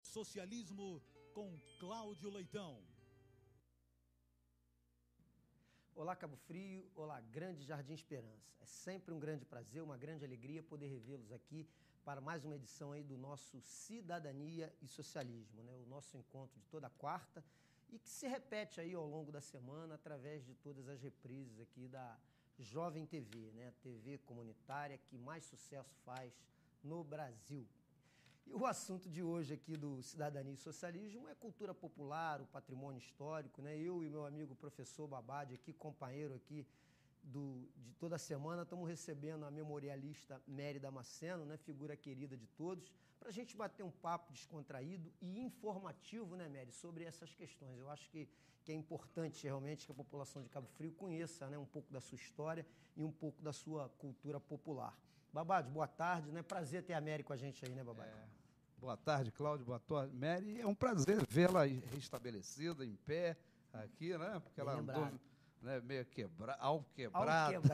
Socialismo com Cláudio Leitão. Olá, Cabo Frio. Olá, Grande Jardim Esperança. É sempre um grande prazer, uma grande alegria poder revê-los aqui para mais uma edição aí do nosso Cidadania e Socialismo, né? O nosso encontro de toda quarta e que se repete aí ao longo da semana através de todas as reprises aqui da Jovem TV, né? A TV comunitária que mais sucesso faz no Brasil. E o assunto de hoje aqui do Cidadania e Socialismo é cultura popular, o patrimônio histórico, né? Eu e meu amigo professor Babad, aqui, companheiro aqui de toda semana, estamos recebendo a memorialista Mary Damasceno, né? Figura querida de todos, para a gente bater um papo descontraído e informativo, né, Mary, sobre essas questões. Eu acho que é importante realmente que a população de Cabo Frio conheça, né, um pouco da sua história e um pouco da sua cultura popular. Babad, boa tarde, né? Prazer ter a Mary com a gente aí, né, Babad? Boa tarde, Cláudio, boa tarde, Mary. É um prazer vê-la restabelecida, em pé, aqui, né? Porque ela andou, né, meio alquebrada.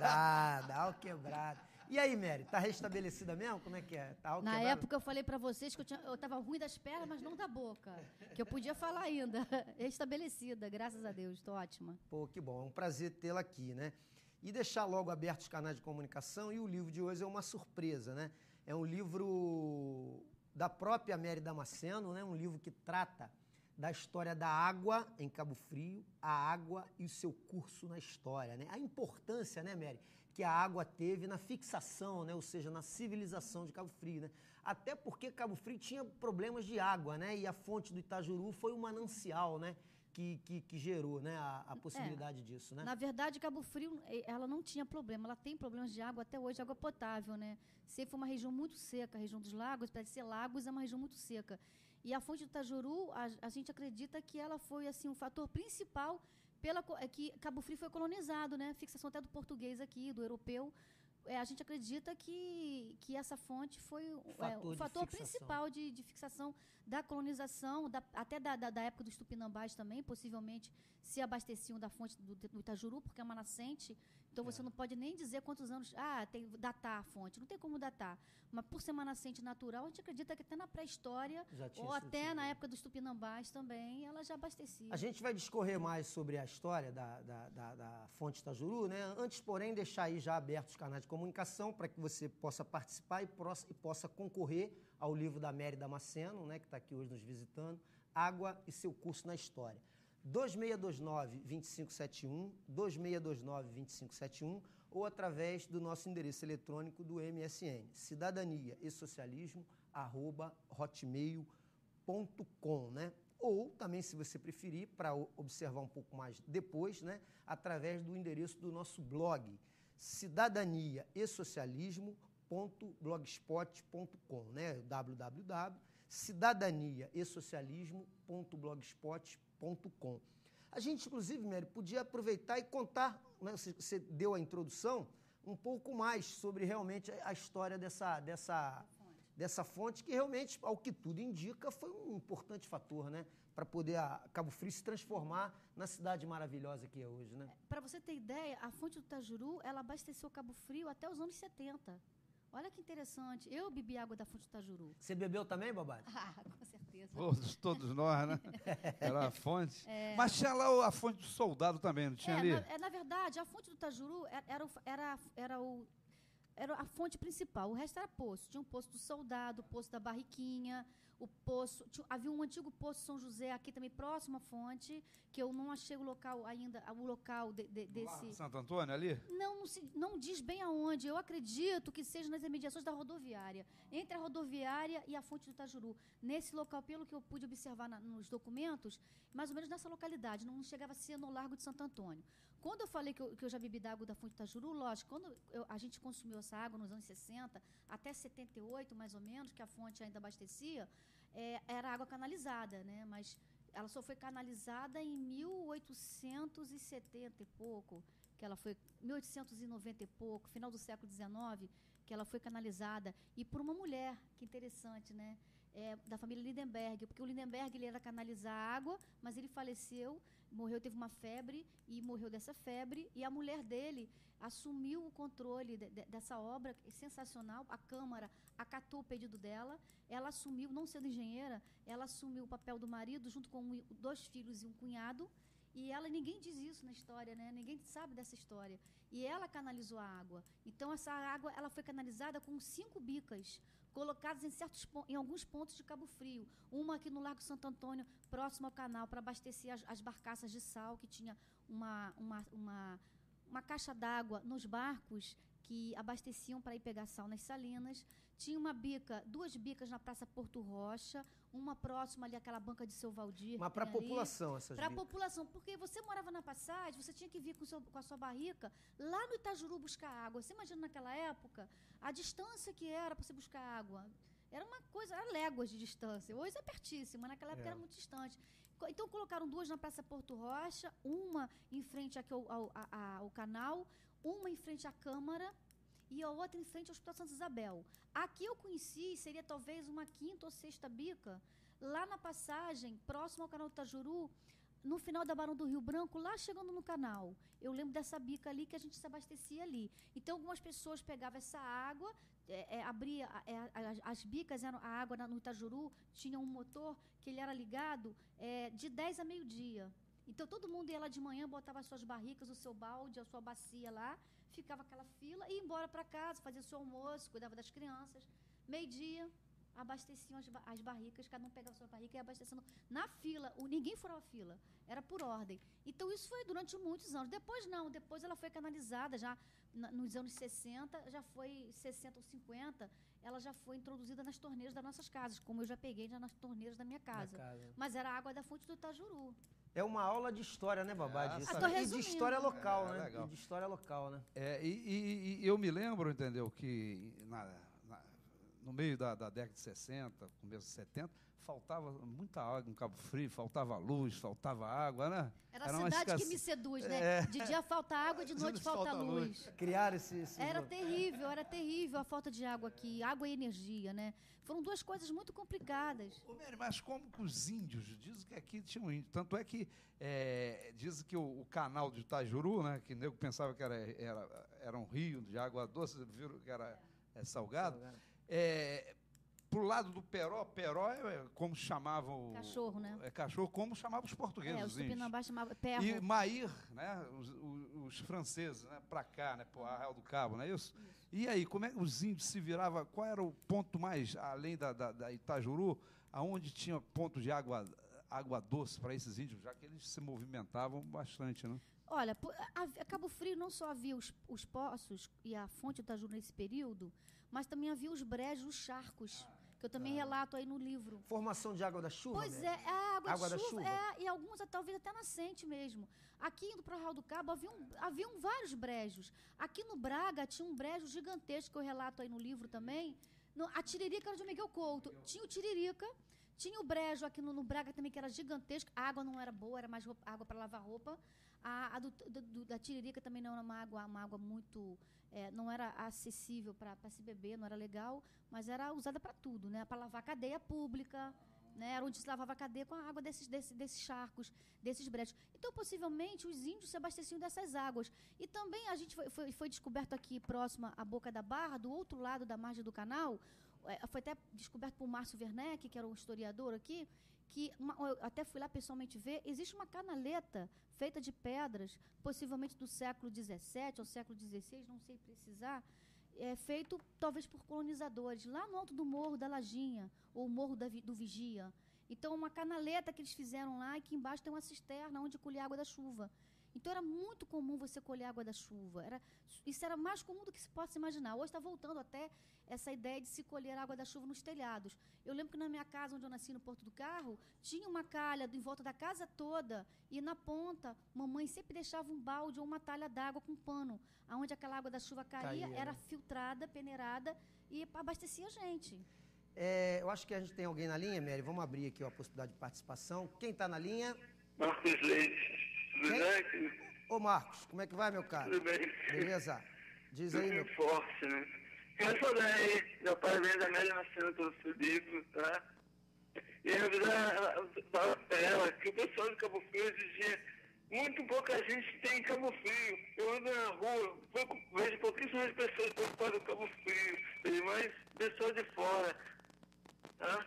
E aí, Mary, tá restabelecida mesmo? Como é que é? Tá Na época eu falei pra vocês que eu tava ruim das pernas, mas não da boca. Que eu podia falar ainda. Restabelecida, graças a Deus, tô ótima. Pô, que bom, é um prazer tê-la aqui, né? E deixar logo abertos os canais de comunicação, e o livro de hoje é uma surpresa, né? É um livro da própria Mary Damasceno, né? Um livro que trata da história da água em Cabo Frio, a água e o seu curso na história, né? A importância, né, Mary, que a água teve na fixação, né? Ou seja, na civilização de Cabo Frio, né? Até porque Cabo Frio tinha problemas de água, né? E a fonte do Itajuru foi um manancial, né? Que gerou, né, a possibilidade disso, né? Na verdade, Cabo Frio, ela não tinha problema. Ela tem problemas de água até hoje, água potável, né? Sempre foi uma região muito seca, a região dos lagos, para ser lagos, é uma região muito seca. E a fonte do Itajuru, a gente acredita que ela foi assim um fator principal que Cabo Frio foi colonizado, né? Fixação até do português aqui, do europeu. A gente acredita que essa fonte foi o fator principal de fixação da colonização, até da época dos Tupinambás também, possivelmente se abasteciam da fonte do Itajuru, porque é uma nascente, então você não pode nem dizer quantos anos, datar a fonte, não tem como datar, mas por ser uma nascente natural, a gente acredita que até na pré-história, ou até na época dos Tupinambás também, ela já abastecia. A gente vai discorrer mais sobre a história da fonte Itajuru, né? Antes, porém, deixar aí já abertos os canais de comunicação para que você possa participar e possa concorrer ao livro da Mary Damasceno, né, que está aqui hoje nos visitando, Água e seu curso na história. 2629-2571, 2629-2571, ou através do nosso endereço eletrônico do MSN, cidadania e socialismo, @hotmail.com, né? Ou também, se você preferir, para observar um pouco mais depois, né, através do endereço do nosso blog, cidadania e socialismo.blogspot.com, né? www.cidadaniaesocialismo.blogspot.com. A gente, inclusive, Mary, podia aproveitar e contar, né, você deu a introdução, um pouco mais sobre realmente a história dessa fonte, que realmente, ao que tudo indica, foi um importante fator, né, para poder a Cabo Frio se transformar na cidade maravilhosa que é hoje, né? Para você ter ideia, a fonte do Itajuru, ela abasteceu Cabo Frio até os anos 70. Olha que interessante. Eu bebi água da fonte do Itajuru. Você bebeu também, Babad? Com certeza. Todos nós, né? Era a fonte. Mas tinha lá a fonte do soldado também, não tinha ali? Na verdade, a fonte do Itajuru era a fonte principal, o resto era poço. Tinha um poço do soldado, o poço da barriquinha, havia um antigo poço São José aqui também, próximo à fonte, que eu não achei o local ainda, desse... Santo Antônio, ali? Não diz bem aonde, eu acredito que seja nas imediações da rodoviária, entre a rodoviária e a fonte do Itajuru. Nesse local, pelo que eu pude observar nos documentos, mais ou menos nessa localidade, não chegava a ser no Largo de Santo Antônio. Quando eu falei que eu já bebi da água da fonte do Itajuru, lógico, quando a gente consumiu essa água nos anos 60, até 78, mais ou menos, que a fonte ainda abastecia, era água canalizada, né? Mas ela só foi canalizada em 1870 e pouco, que ela foi 1890 e pouco, final do século XIX, que ela foi canalizada, e por uma mulher, que interessante, né? da família Lindenberg, porque o Lindenberg ele era canalizar água, mas ele faleceu, morreu, teve uma febre e morreu dessa febre, e a mulher dele assumiu o controle dessa obra sensacional. A Câmara acatou o pedido dela, ela assumiu, não sendo engenheira, ela assumiu o papel do marido junto com 2 filhos e um cunhado, e ninguém diz isso na história, né? Ninguém sabe dessa história. E ela canalizou a água. Então, essa água ela foi canalizada com 5 bicas, colocadas em alguns pontos de Cabo Frio. Uma aqui no Largo Santo Antônio, próximo ao canal, para abastecer as barcaças de sal, que tinha uma caixa d'água nos barcos que abasteciam para ir pegar sal nas salinas. Tinha 2 bicas na Praça Porto Rocha, uma próxima ali àquela banca de Seu Valdir. Mas para a população, essas Para a bicas? população, porque você morava na Passagem, você tinha que vir com a sua barrica lá no Itajuru buscar água. Você imagina naquela época a distância que era para você buscar água. Era uma coisa, era léguas de distância. Hoje é pertíssimo, mas naquela época era muito distante. Então colocaram 2 na Praça Porto Rocha, uma em frente aqui ao canal, uma em frente à Câmara e a outra em frente ao Hospital Santa Isabel. Aqui eu conheci, seria talvez uma 5ª ou 6ª bica, lá na Passagem, próximo ao canal do Itajuru, no final da Barão do Rio Branco, lá chegando no canal. Eu lembro dessa bica ali que a gente se abastecia ali. Então, algumas pessoas pegavam essa água, abria as bicas, a água no Itajuru tinha um motor que ele era ligado de 10 a meio-dia. Então, todo mundo ia lá de manhã, botava as suas barricas, o seu balde, a sua bacia lá, ficava aquela fila, ia embora para casa, fazia o seu almoço, cuidava das crianças. Meio-dia, abasteciam as barricas, cada um pegava a sua barrica e ia abastecendo na fila. Ninguém furava a fila, era por ordem. Então, isso foi durante muitos anos. Depois, não, depois ela foi canalizada, já nos anos 60, já foi 60 ou 50, ela já foi introduzida nas torneiras das nossas casas, como eu já peguei já nas torneiras da minha casa. Mas era a água da fonte do Itajuru. É uma aula de história, né, Babá? E de história local, né? Legal. E de história local, né? E eu me lembro, entendeu, que no meio da década de 60, começo de 70, faltava muita água em Cabo Frio, faltava luz, faltava água, né? Era a cidade que me seduz, né? De dia falta água, de noite falta luz. Criaram esse... Era terrível a falta de água aqui, água e energia, né? Foram 2 coisas muito complicadas. Ô, Mary, mas como que os índios, dizem que aqui tinham índios, tanto é que dizem que o canal de Itajuru, né, que o nego pensava que era um rio de água doce, viram que era salgado. Pro lado do Peró é como chamavam... Cachorro, né? Cachorro, como chamavam os portugueses, os Tupinambá chamavam perro. E Maír, né, os franceses, né, para cá, né, para Arraial do Cabo, não é isso? E aí, como é que os índios se viravam? Qual era o ponto mais, além da Itajuru, aonde tinha ponto de água doce para esses índios, já que eles se movimentavam bastante, né? Olha, a Cabo Frio não só havia os poços e a fonte do Itajuru nesse período, mas também havia os brejos, os charcos, que eu também relato aí no livro. Formação de água da chuva? Pois né? a água da chuva. E alguns talvez até nascente mesmo. Aqui indo para o Arraial do Cabo haviam vários brejos. Aqui no Braga tinha um brejo gigantesco que eu relato aí no livro também. A Tiririca era de Miguel Couto. Tinha o Tiririca, tinha o brejo aqui no Braga também que era gigantesco. A água não era boa, era mais água para lavar roupa. A da Tiririca também não era uma água muito... não era acessível para se beber, não era legal, mas era usada para tudo, né? Para lavar cadeia pública, né? Era onde se lavava a cadeia com a água desses charcos, desses brejos. Então, possivelmente, os índios se abasteciam dessas águas. E também a gente foi descoberto aqui, próxima à Boca da Barra, do outro lado da margem do canal, foi até descoberto por Márcio Werneck, que era um historiador aqui, que eu até fui lá pessoalmente ver, existe uma canaleta feita de pedras, possivelmente do século XVII ou século XVI, não sei precisar, feito talvez por colonizadores, lá no alto do Morro da Lajinha, ou Morro do Vigia. Então, uma canaleta que eles fizeram lá e que embaixo tem uma cisterna onde colher água da chuva. Então, era muito comum você colher água da chuva. Isso era mais comum do que se possa imaginar. Hoje está voltando até essa ideia de se colher água da chuva nos telhados. Eu lembro que na minha casa, onde eu nasci, no Porto do Carro, tinha uma calha em volta da casa toda e na ponta, mamãe sempre deixava um balde ou uma talha d'água com pano, onde aquela água da chuva caía, era filtrada, peneirada e abastecia a gente. Eu acho que a gente tem alguém na linha, Mary. Vamos abrir aqui a possibilidade de participação. Quem está na linha? Marcos Leite. Tudo bem? Ô, Marcos, como é que vai, meu caro? Tudo bem. Beleza? Diz aí, meu... forte, né? Quero falar aí, meu parabéns da Amélia Nascimento pelo seu livro, tá? E a vida, ela fala pra ela que o pessoal de Cabo Frio hoje em dia, muito pouca gente tem em Cabo Frio. Eu ando na rua, vejo pouquíssimas pessoas preocupadas com Cabo Frio, vejo mais pessoas de fora. Tá?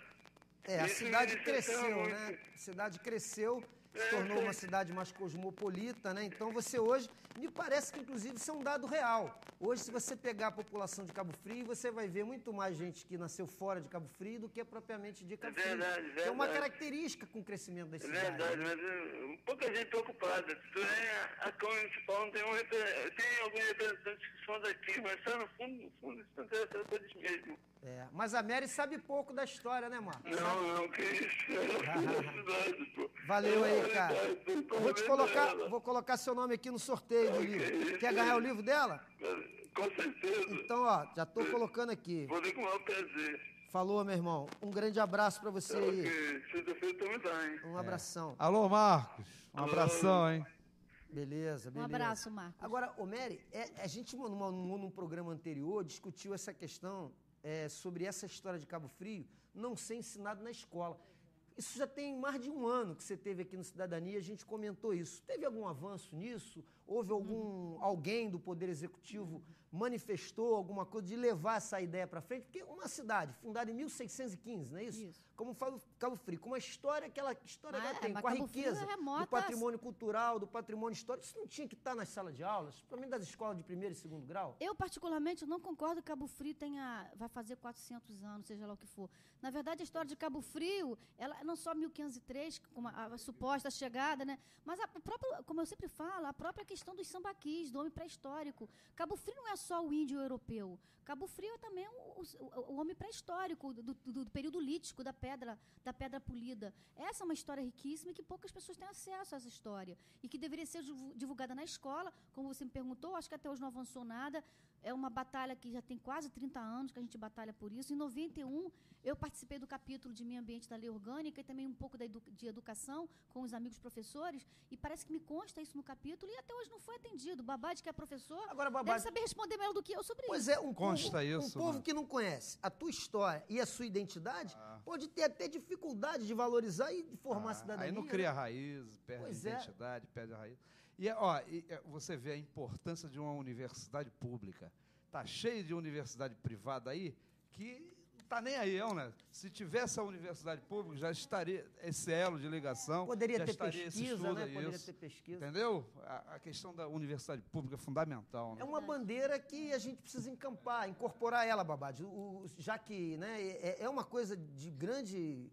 A Isso cidade me cresceu, decepciona né? muito. A cidade cresceu, se tornou uma cidade mais cosmopolita, né? Então você hoje, me parece que inclusive isso é um dado real. Hoje, se você pegar a população de Cabo Frio, você vai ver muito mais gente que nasceu fora de Cabo Frio do que propriamente de Cabo Frio. Verdade, Que é uma verdade. característica com o crescimento das É cidades. verdade, né? mas pouca gente preocupada. A Câmara Municipal não tem tem alguns representantes que são daqui, mas só no fundo, isso não interessa por eles mesmo. Mas a Mary sabe pouco da história, né, Marcos? Não, que isso. É pô. Valeu aí, cara. Verdade, Vou colocar seu nome aqui no sorteio do livro. Quer ganhar o livro dela? Com certeza. Então, ó, já tô colocando aqui. Vou ver com o maior prazer. Falou, meu irmão. Um grande abraço pra você aí. Ok, sexta-feira também tá, hein? Um abração. Alô, Marcos. Um abração, hein? Beleza, beleza. Um abraço, Marcos. Agora, ô Mary, a gente num programa anterior discutiu essa questão sobre essa história de Cabo Frio não ser ensinado na escola. Isso já tem mais de um ano que você teve aqui no Cidadania, a gente comentou isso. Teve algum avanço nisso? Houve alguém do Poder Executivo manifestou alguma coisa de levar essa ideia para frente? Porque uma cidade fundada em 1615, não é isso? Isso. Como Cabo Frio, com uma história que ela tem, mas com a Cabo Frio riqueza remota- do patrimônio cultural, do patrimônio histórico, isso não tinha que estar nas salas de aulas, principalmente das escolas de primeiro e segundo grau? Eu, particularmente, não concordo que Cabo Frio vai fazer 400 anos, seja lá o que for. Na verdade, a história de Cabo Frio, ela não só 1503, como a suposta chegada, né? Mas a própria, como eu sempre falo, a própria questão dos sambaquis, do homem pré-histórico. Cabo Frio não é só o índio europeu. Cabo Frio é também o homem pré-histórico, do período lítico, da pedra polida. Essa é uma história riquíssima e que poucas pessoas têm acesso a essa história. E que deveria ser divulgada na escola, como você me perguntou, acho que até hoje não avançou nada. É uma batalha que já tem quase 30 anos que a gente batalha por isso. Em 91, eu participei do capítulo de Meio Ambiente da Lei Orgânica e também um pouco de educação com os amigos professores. E parece que me consta isso no capítulo e até hoje não foi atendido. O Babade, que é professor, Agora, Babade, deve saber responder melhor do que eu sobre pois isso. é, um Consta isso, povo né? que não conhece a tua história e a sua identidade pode ter até dificuldade de valorizar e de formar a cidadania. Aí não cria raiz, perde Pois a é. identidade, perde a raiz. E, você vê a importância de uma universidade pública. Está cheio de universidade privada aí que não está nem aí, né? Se tivesse a universidade pública, já estaria esse elo de ligação. Poderia já ter estaria esse pesquisa, estudo, né? Poderia isso. ter pesquisa. Entendeu? A questão da universidade pública é fundamental. Né? É uma bandeira que a gente precisa encampar, incorporar ela, Babade. Já que, né, é uma coisa de grande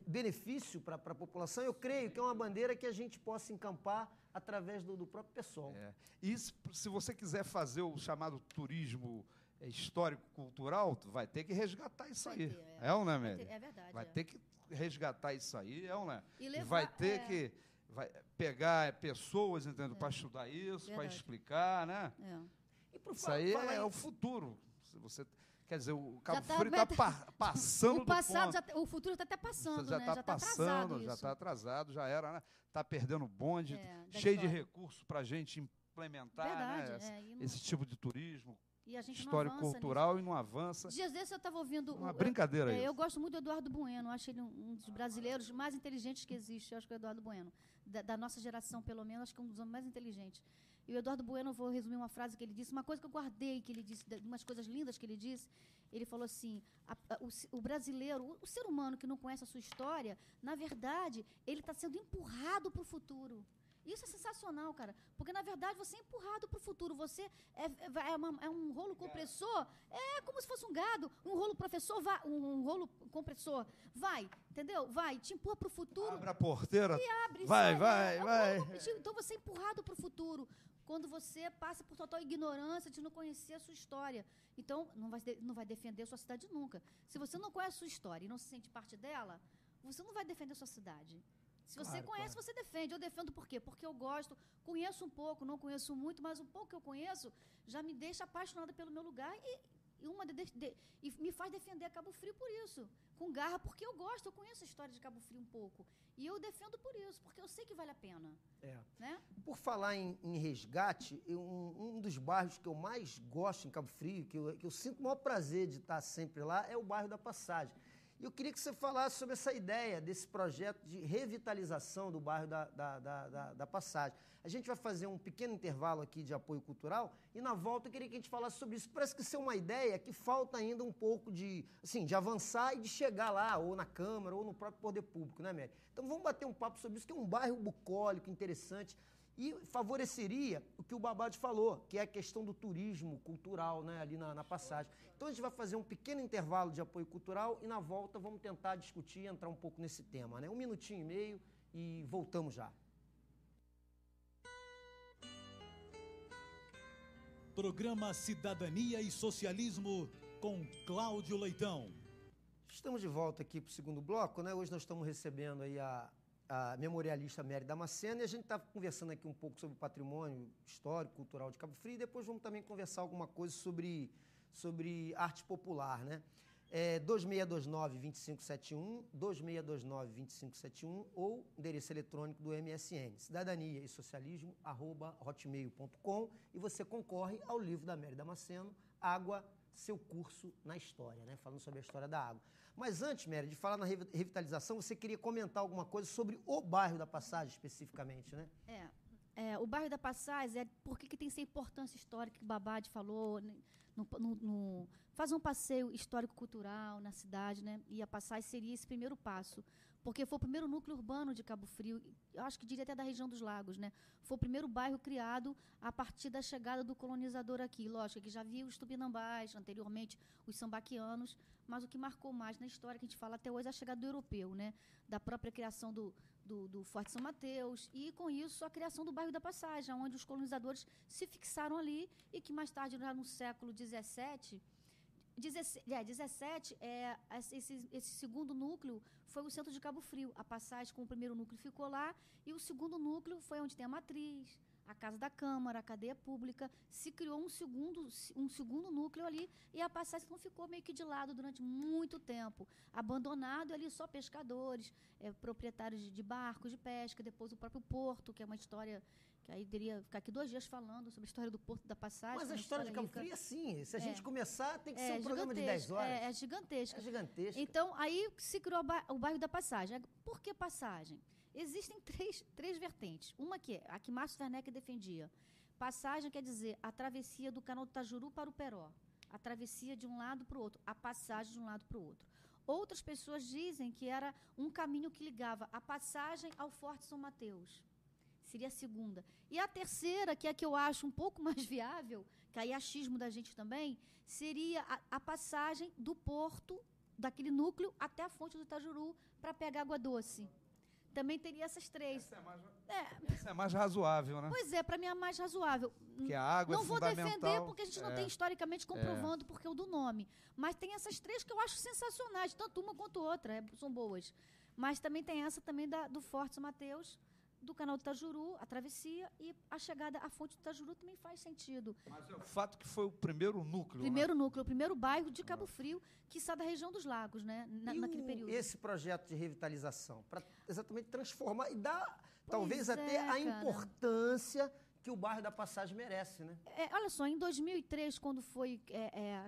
benefício para a população, eu creio que é uma bandeira que a gente possa encampar através do próprio pessoal. E se você quiser fazer o chamado turismo histórico-cultural, tu vai ter que resgatar isso Vai aí. ter, É ou não é, Mary? É verdade. Vai ter que resgatar isso aí, é ou não é? E E vai levar- ter é. que pegar pessoas, entendeu? Para estudar isso, para Verdade. explicar, né? E por Isso aí falar é em- o futuro. Se você, quer dizer, o Cabo tá- Frio está passando O passado, do ponto. o futuro está até passando, Já né? está Já está passando, atrasado já isso. está atrasado, já era, né? Está perdendo o bonde, Da cheio de história. recursos para a gente implementar, Verdade, né? e não- Esse tipo de turismo E a gente não histórico avança cultural e não avança. Dias desses eu estava ouvindo... Uma brincadeira isso. Eu gosto muito do Eduardo Bueno, acho ele um dos brasileiros mais inteligentes que existe, eu acho que é o Eduardo Bueno. Da nossa geração, pelo menos, acho que é um dos homens mais inteligentes. E o Eduardo Bueno, eu vou resumir uma frase que ele disse, uma coisa que eu guardei, que ele disse, umas coisas lindas que ele disse. Ele falou assim, o brasileiro, o ser humano que não conhece a sua história, na verdade, ele está sendo empurrado para o futuro. Isso é sensacional, cara. Porque, na verdade, você é empurrado para o futuro. Você é um rolo compressor. É como se fosse um gado. Um rolo compressor. Vai, entendeu? Vai, te empurra para o futuro. Abre a porteira. Abre, Vai, sai, vai. Então, você é empurrado para o futuro. Quando você passa por total ignorância de não conhecer a sua história. Então, não vai defender a sua cidade nunca. Se você não conhece a sua história e não se sente parte dela, você não vai defender a sua cidade. Se você conhece, você defende. Eu defendo por quê? Porque eu gosto, conheço um pouco, não conheço muito, mas o pouco que eu conheço já me deixa apaixonada pelo meu lugar e me faz defender Cabo Frio por isso. Com garra, porque eu gosto, eu conheço a história de Cabo Frio um pouco. E eu defendo por isso, porque eu sei que vale a pena. Né? Por falar em resgate, um dos bairros que eu mais gosto em Cabo Frio, que eu sinto o maior prazer de estar sempre lá, é o bairro da Passagem. E eu queria que você falasse sobre essa ideia desse projeto de revitalização do bairro da Passagem. A gente vai fazer um pequeno intervalo aqui de apoio cultural e, na volta, eu queria que a gente falasse sobre isso. Parece que isso é uma ideia que falta ainda um pouco de avançar e de chegar lá, ou na Câmara, ou no próprio poder público, né, Mary? Então, vamos bater um papo sobre isso, que é um bairro bucólico, interessante, e favoreceria o que o Babad falou, que é a questão do turismo cultural, né, ali na Passagem. Então a gente vai fazer um pequeno intervalo de apoio cultural e na volta vamos tentar discutir, entrar um pouco nesse tema, né? 1 minutinho e meio e voltamos já. Programa Cidadania e Socialismo com Cláudio Leitão. Estamos de volta aqui para o segundo bloco, né? Hoje nós estamos recebendo aí a memorialista Mary Damasceno, e a gente está conversando aqui um pouco sobre o patrimônio histórico, cultural de Cabo Frio, e depois vamos também conversar alguma coisa sobre arte popular, né? 2629-2571, 2629-2571, ou endereço eletrônico do MSN, cidadania e socialismo, @hotmail.com, e você concorre ao livro da Mary Damasceno, Água, seu curso na história, né? Falando sobre a história da água. Mas antes, Mary, de falar na revitalização, você queria comentar alguma coisa sobre o bairro da Passagem, especificamente, né? O bairro da Passagem, por que tem essa importância histórica que o Babad falou, faz um passeio histórico-cultural na cidade, né? E a Passagem seria esse primeiro passo, porque foi o primeiro núcleo urbano de Cabo Frio, eu acho que diria até da região dos Lagos, né? Foi o primeiro bairro criado a partir da chegada do colonizador aqui. Lógico que já havia os tupinambás, anteriormente os sambaquianos, mas o que marcou mais na história, que a gente fala até hoje, é a chegada do europeu, né? Da própria criação do Forte São Mateus, e com isso a criação do bairro da Passagem, onde os colonizadores se fixaram ali, e que mais tarde, no século XVII, esse segundo núcleo foi o centro de Cabo Frio. A Passagem, com o primeiro núcleo, ficou lá, e o segundo núcleo foi onde tem a matriz, a Casa da Câmara, a cadeia pública. Se criou um segundo núcleo ali, e a Passagem então ficou meio que de lado durante muito tempo, abandonado ali, só pescadores, proprietários de barcos de pesca, depois o próprio porto, que é uma história que aí teria ficar aqui 2 dias falando sobre a história do Porto da Passagem. Mas a história de Cabo Frio é assim, se a gente começar, tem que ser um programa de 10 horas. É gigantesca. É gigantesca. Então, aí se criou o bairro da Passagem. Por que Passagem? Existem três vertentes. Uma que é a que Márcio Werneck defendia. Passagem quer dizer a travessia do canal do Itajuru para o Peró. A travessia de um lado para o outro. A passagem de um lado para o outro. Outras pessoas dizem que era um caminho que ligava a Passagem ao Forte São Mateus. Seria a segunda. E a terceira, que é a que eu acho um pouco mais viável, que aí é achismo da gente também, seria a passagem do porto, daquele núcleo, até a fonte do Itajuru, para pegar água doce. Também teria essas 3. Essa é mais razoável, né? Pois é, para mim é a mais razoável. Porque a água não é vou fundamental. defender, porque a gente não tem historicamente comprovando porque é o do nome. Mas tem essas 3 que eu acho sensacionais, tanto uma quanto outra, são boas. Mas também tem essa também do Forte São Mateus, do canal do Itajuru, a travessia, e a chegada à fonte do Itajuru também faz sentido. Mas é o fato que foi o primeiro núcleo. O primeiro bairro de Cabo Frio, que sai da região dos Lagos, né? Naquele período. Esse projeto de revitalização, para exatamente transformar e dar, talvez até a importância que o bairro da Passagem merece, né? Olha só, em 2003, quando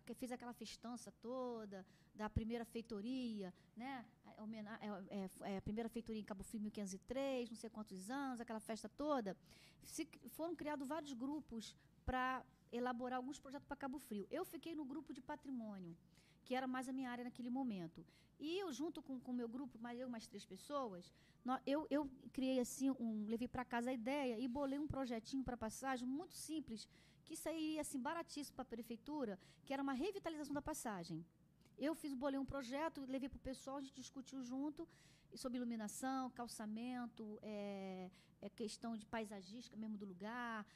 que fez aquela festança toda da primeira feitoria, né? A primeira feitoria em Cabo Frio, 1503, não sei quantos anos, aquela festa toda, foram criados vários grupos para elaborar alguns projetos para Cabo Frio. Eu fiquei no grupo de patrimônio, que era mais a minha área naquele momento. E eu, junto com o meu grupo, mais 3 pessoas, eu criei assim, levei para casa a ideia e bolei um projetinho para Passagem muito simples, que sairia assim, baratíssimo para a prefeitura, que era uma revitalização da Passagem. Eu bolei um projeto, levei para o pessoal, a gente discutiu junto sobre iluminação, calçamento, questão de paisagística mesmo do lugar,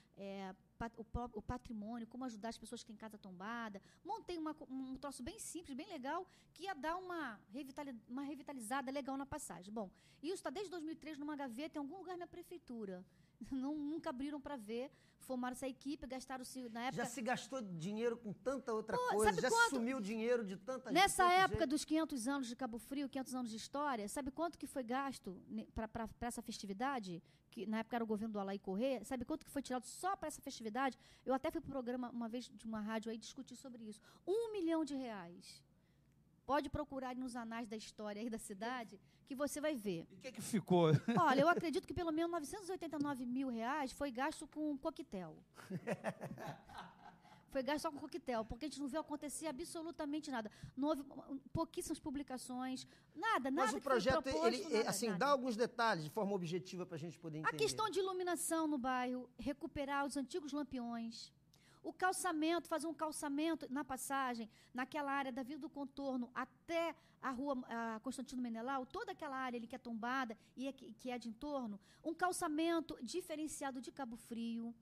o patrimônio, como ajudar as pessoas que têm casa tombada. Montei um troço bem simples, bem legal, que ia dar uma revitalizada legal na Passagem. Bom, isso está desde 2003 numa gaveta em algum lugar na prefeitura. Nunca abriram para ver, formaram essa equipe, gastaram-se na época... Já se gastou dinheiro com tanta outra coisa, já se sumiu dinheiro de tanta gente. Nessa época dos 500 anos de Cabo Frio, 500 anos de história, sabe quanto que foi gasto para essa festividade? Que na época era o governo do Alain Corrêa, sabe quanto que foi tirado só para essa festividade? Eu até fui para o programa uma vez de uma rádio aí discutir sobre isso. R$1 milhão. Pode procurar nos anais da história aí da cidade, que você vai ver. E o que ficou? Olha, eu acredito que pelo menos R$989 mil foi gasto com coquetel. Foi gasto só com coquetel, porque a gente não viu acontecer absolutamente nada. Não houve pouquíssimas publicações, nada Mas o que projeto, foi proposto, nada, assim, nada. dá alguns detalhes de forma objetiva para a gente poder entender. A questão de iluminação no bairro, recuperar os antigos lampiões, o calçamento, fazer um calçamento na passagem, naquela área da Vila do Contorno até a rua Constantino Menelau, toda aquela área ali que é tombada e que é de entorno, um calçamento diferenciado de Cabo Frio,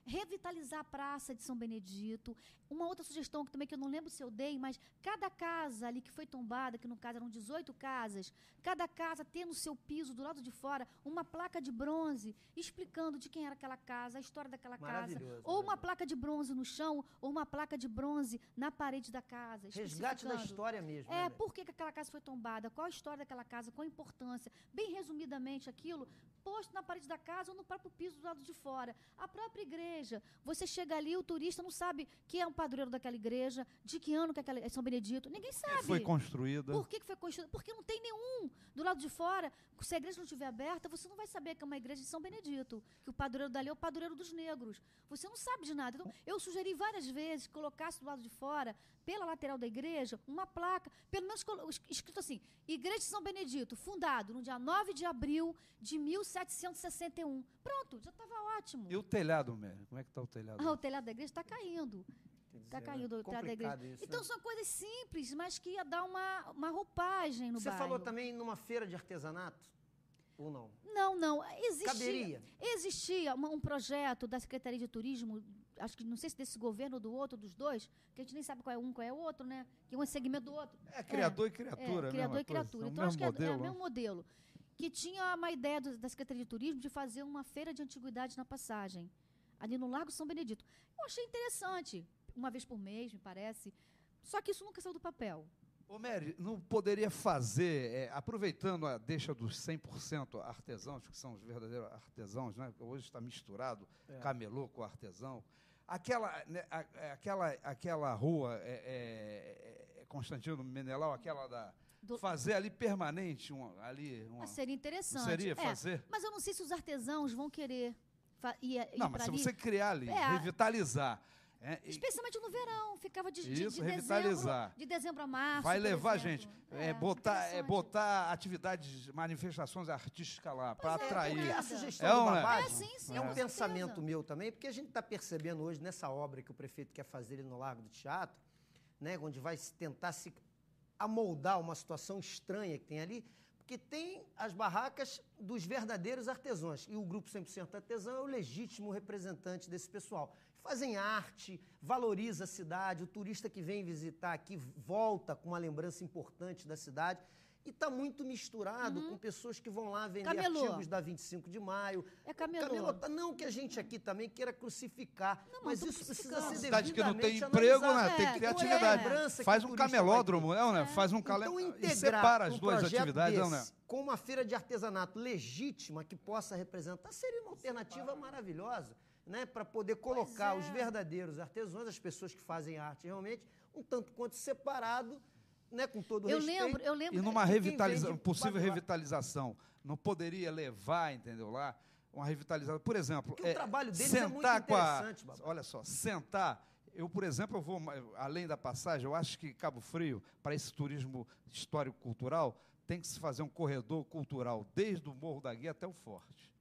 revitalizar a Praça de São Benedito. Uma outra sugestão que também que eu não lembro se eu dei, mas cada casa ali que foi tombada, que no caso eram 18 casas, cada casa ter no seu piso, do lado de fora, uma placa de bronze explicando de quem era aquela casa, a história daquela casa. Ou uma placa de bronze no chão, ou uma placa de bronze na parede da casa. Resgate da história mesmo. Por que aquela casa foi tombada, qual a história daquela casa, qual a importância. Bem resumidamente aquilo, posto na parede da casa ou no próprio piso do lado de fora. A própria igreja, você chega ali, o turista não sabe quem é um padroeiro daquela igreja, de que ano que aquela é São Benedito, ninguém sabe. Foi construída. Por que foi construída? Porque não tem nenhum do lado de fora. Se a igreja não estiver aberta, você não vai saber que é uma igreja de São Benedito, que o padroeiro dali é o padroeiro dos negros. Você não sabe de nada. Então, eu sugeri várias vezes que colocasse do lado de fora, pela lateral da igreja, uma placa, pelo menos escrito assim, Igreja de São Benedito, fundado no dia 9 de abril de 1761. Pronto, já estava ótimo. E o telhado, Mério? Como é que está o telhado? O telhado da igreja está caindo. Está caindo o telhado da igreja. Isso, então, são coisas simples, mas que ia dar uma roupagem no bairro. Você falou também numa feira de artesanato? Ou não? Não. Caberia? Existia um projeto da Secretaria de Turismo, acho que não sei se desse governo ou do outro, dos dois, que a gente nem sabe qual é um, qual é o outro, né? Que um é segmento do outro. Criador e criatura. Criador e criatura. Então, acho que é o mesmo modelo. modelo. Que tinha uma ideia da Secretaria de Turismo de fazer uma feira de antiguidades na passagem, ali no Largo São Benedito. Eu achei interessante, uma vez por mês, me parece, só que isso nunca saiu do papel. Ô, Mary, não poderia fazer, aproveitando a deixa dos 100% artesãos, que são os verdadeiros artesãos, né? Hoje está misturado camelô com artesão. Aquela rua, Constantino Menelau, aquela fazer ali permanente, seria interessante. Seria fazer? Mas eu não sei se os artesãos vão querer ir não, mas se ali. você criar ali, revitalizar... Especialmente no verão, ficava de dezembro a março. Vai levar, gente, botar atividades, manifestações artísticas lá, para atrair. A sugestão do Babad sim, é um pensamento meu também, porque a gente está percebendo hoje, nessa obra que o prefeito quer fazer ali no Largo do Teatro, né, onde vai tentar se amoldar uma situação estranha que tem ali, porque tem as barracas dos verdadeiros artesãos, e o Grupo 100% Artesão é o legítimo representante desse pessoal. Fazem arte, valoriza a cidade, o turista que vem visitar aqui volta com uma lembrança importante da cidade, e está muito misturado com pessoas que vão lá vender artigos da 25 de maio. Camelô. Não que a gente aqui também queira crucificar, mas isso precisa ser cidade que não tem devidamente emprego, analisado. né? Tem que ter atividade. Faz um camelódromo, né? Faz um calendário e separa as duas atividades, não, né? Com uma feira de artesanato legítima que possa representar, seria uma alternativa maravilhosa, né, para poder colocar os verdadeiros artesãos, as pessoas que fazem arte realmente, um tanto quanto separado, né, com todo respeito. Eu lembro. E numa possível revitalização, não poderia levar, entendeu, lá, uma revitalização, por exemplo, porque o trabalho deles sentar é muito interessante, olha só, sentar. Eu, por exemplo, eu vou além da passagem, eu acho que Cabo Frio, para esse turismo histórico-cultural, tem que se fazer um corredor cultural desde o Morro da Guia até o Forte.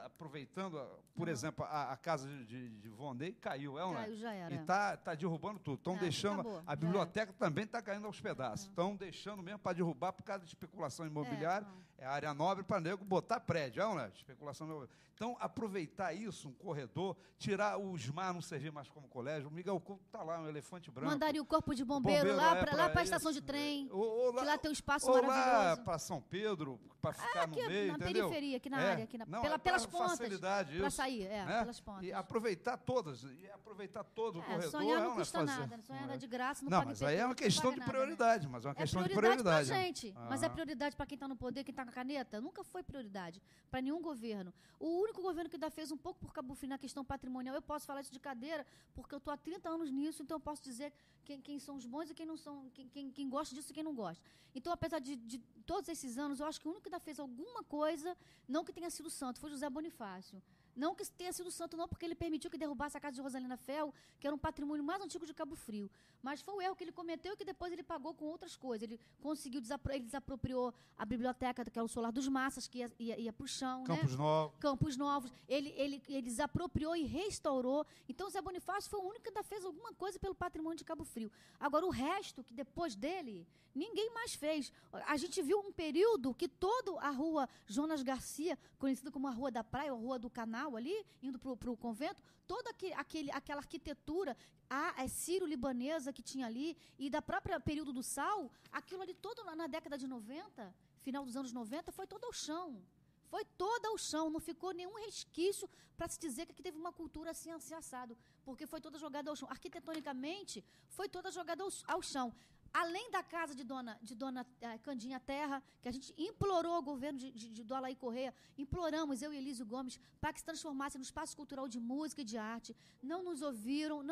Aproveitando, por exemplo, a casa de Vondei caiu, Caiu, já era. E está derrubando tudo. Estão deixando, acabou, a biblioteca também está caindo aos pedaços. Estão deixando mesmo para derrubar por causa de especulação imobiliária. É área nobre para nego botar prédio, especulação imobiliária. Então, aproveitar isso, um corredor, tirar o SMAR, não servir mais como colégio. O Miguel Couto está lá, um elefante branco. Mandaria o corpo de bombeiro lá para a estação de trem, que lá tem um espaço maravilhoso. Lá para São Pedro, para ficar no meio, na entendeu? periferia, aqui na área, aqui pelas pontas. Facilidade, para sair, pelas pontas. E aproveitar todas, o corredor. Sonhar não custa nada, sonhar é de graça, não mas aí é uma questão de prioridade, mas é uma questão de prioridade. Pra gente, mas é prioridade para quem está no poder, quem está caneta, nunca foi prioridade para nenhum governo. O único governo que ainda fez um pouco por Cabo Frio na questão patrimonial, eu posso falar isso de cadeira, porque eu estou há 30 anos nisso, então eu posso dizer quem são os bons e quem não são, quem gosta disso e quem não gosta. Então, apesar de todos esses anos, eu acho que o único que ainda fez alguma coisa, não que tenha sido santo, foi José Bonifácio. Não que tenha sido santo, não, porque ele permitiu que derrubasse a casa de Rosalina Fel, que era um patrimônio mais antigo de Cabo Frio. Mas foi o erro que ele cometeu e que depois ele pagou com outras coisas. Ele conseguiu, ele desapropriou a biblioteca, que era o Solar dos Massas, que ia para o chão. Campos né? Novos. Campos Novos. Ele desapropriou e restaurou. Então, Zé Bonifácio foi o único que ainda fez alguma coisa pelo patrimônio de Cabo Frio. Agora, o resto, que depois dele, ninguém mais fez. A gente viu um período que toda a rua Jonas Garcia, conhecida como a Rua da Praia, ou a Rua do Canal ali, indo para o convento, toda aquela arquitetura sírio-libanesa que tinha ali, e da própria período do Sal, aquilo ali todo na década de 90, final dos anos 90, foi todo ao chão. Foi todo ao chão, não ficou nenhum resquício para se dizer que aqui teve uma cultura assim assado, porque foi toda jogada ao chão. Arquitetonicamente, foi toda jogada ao chão. Além da casa de dona Candinha Terra, que a gente implorou ao governo do Alaí Correia, imploramos, eu e Elísio Gomes, para que se transformasse no espaço cultural de música e de arte. Não nos ouviram,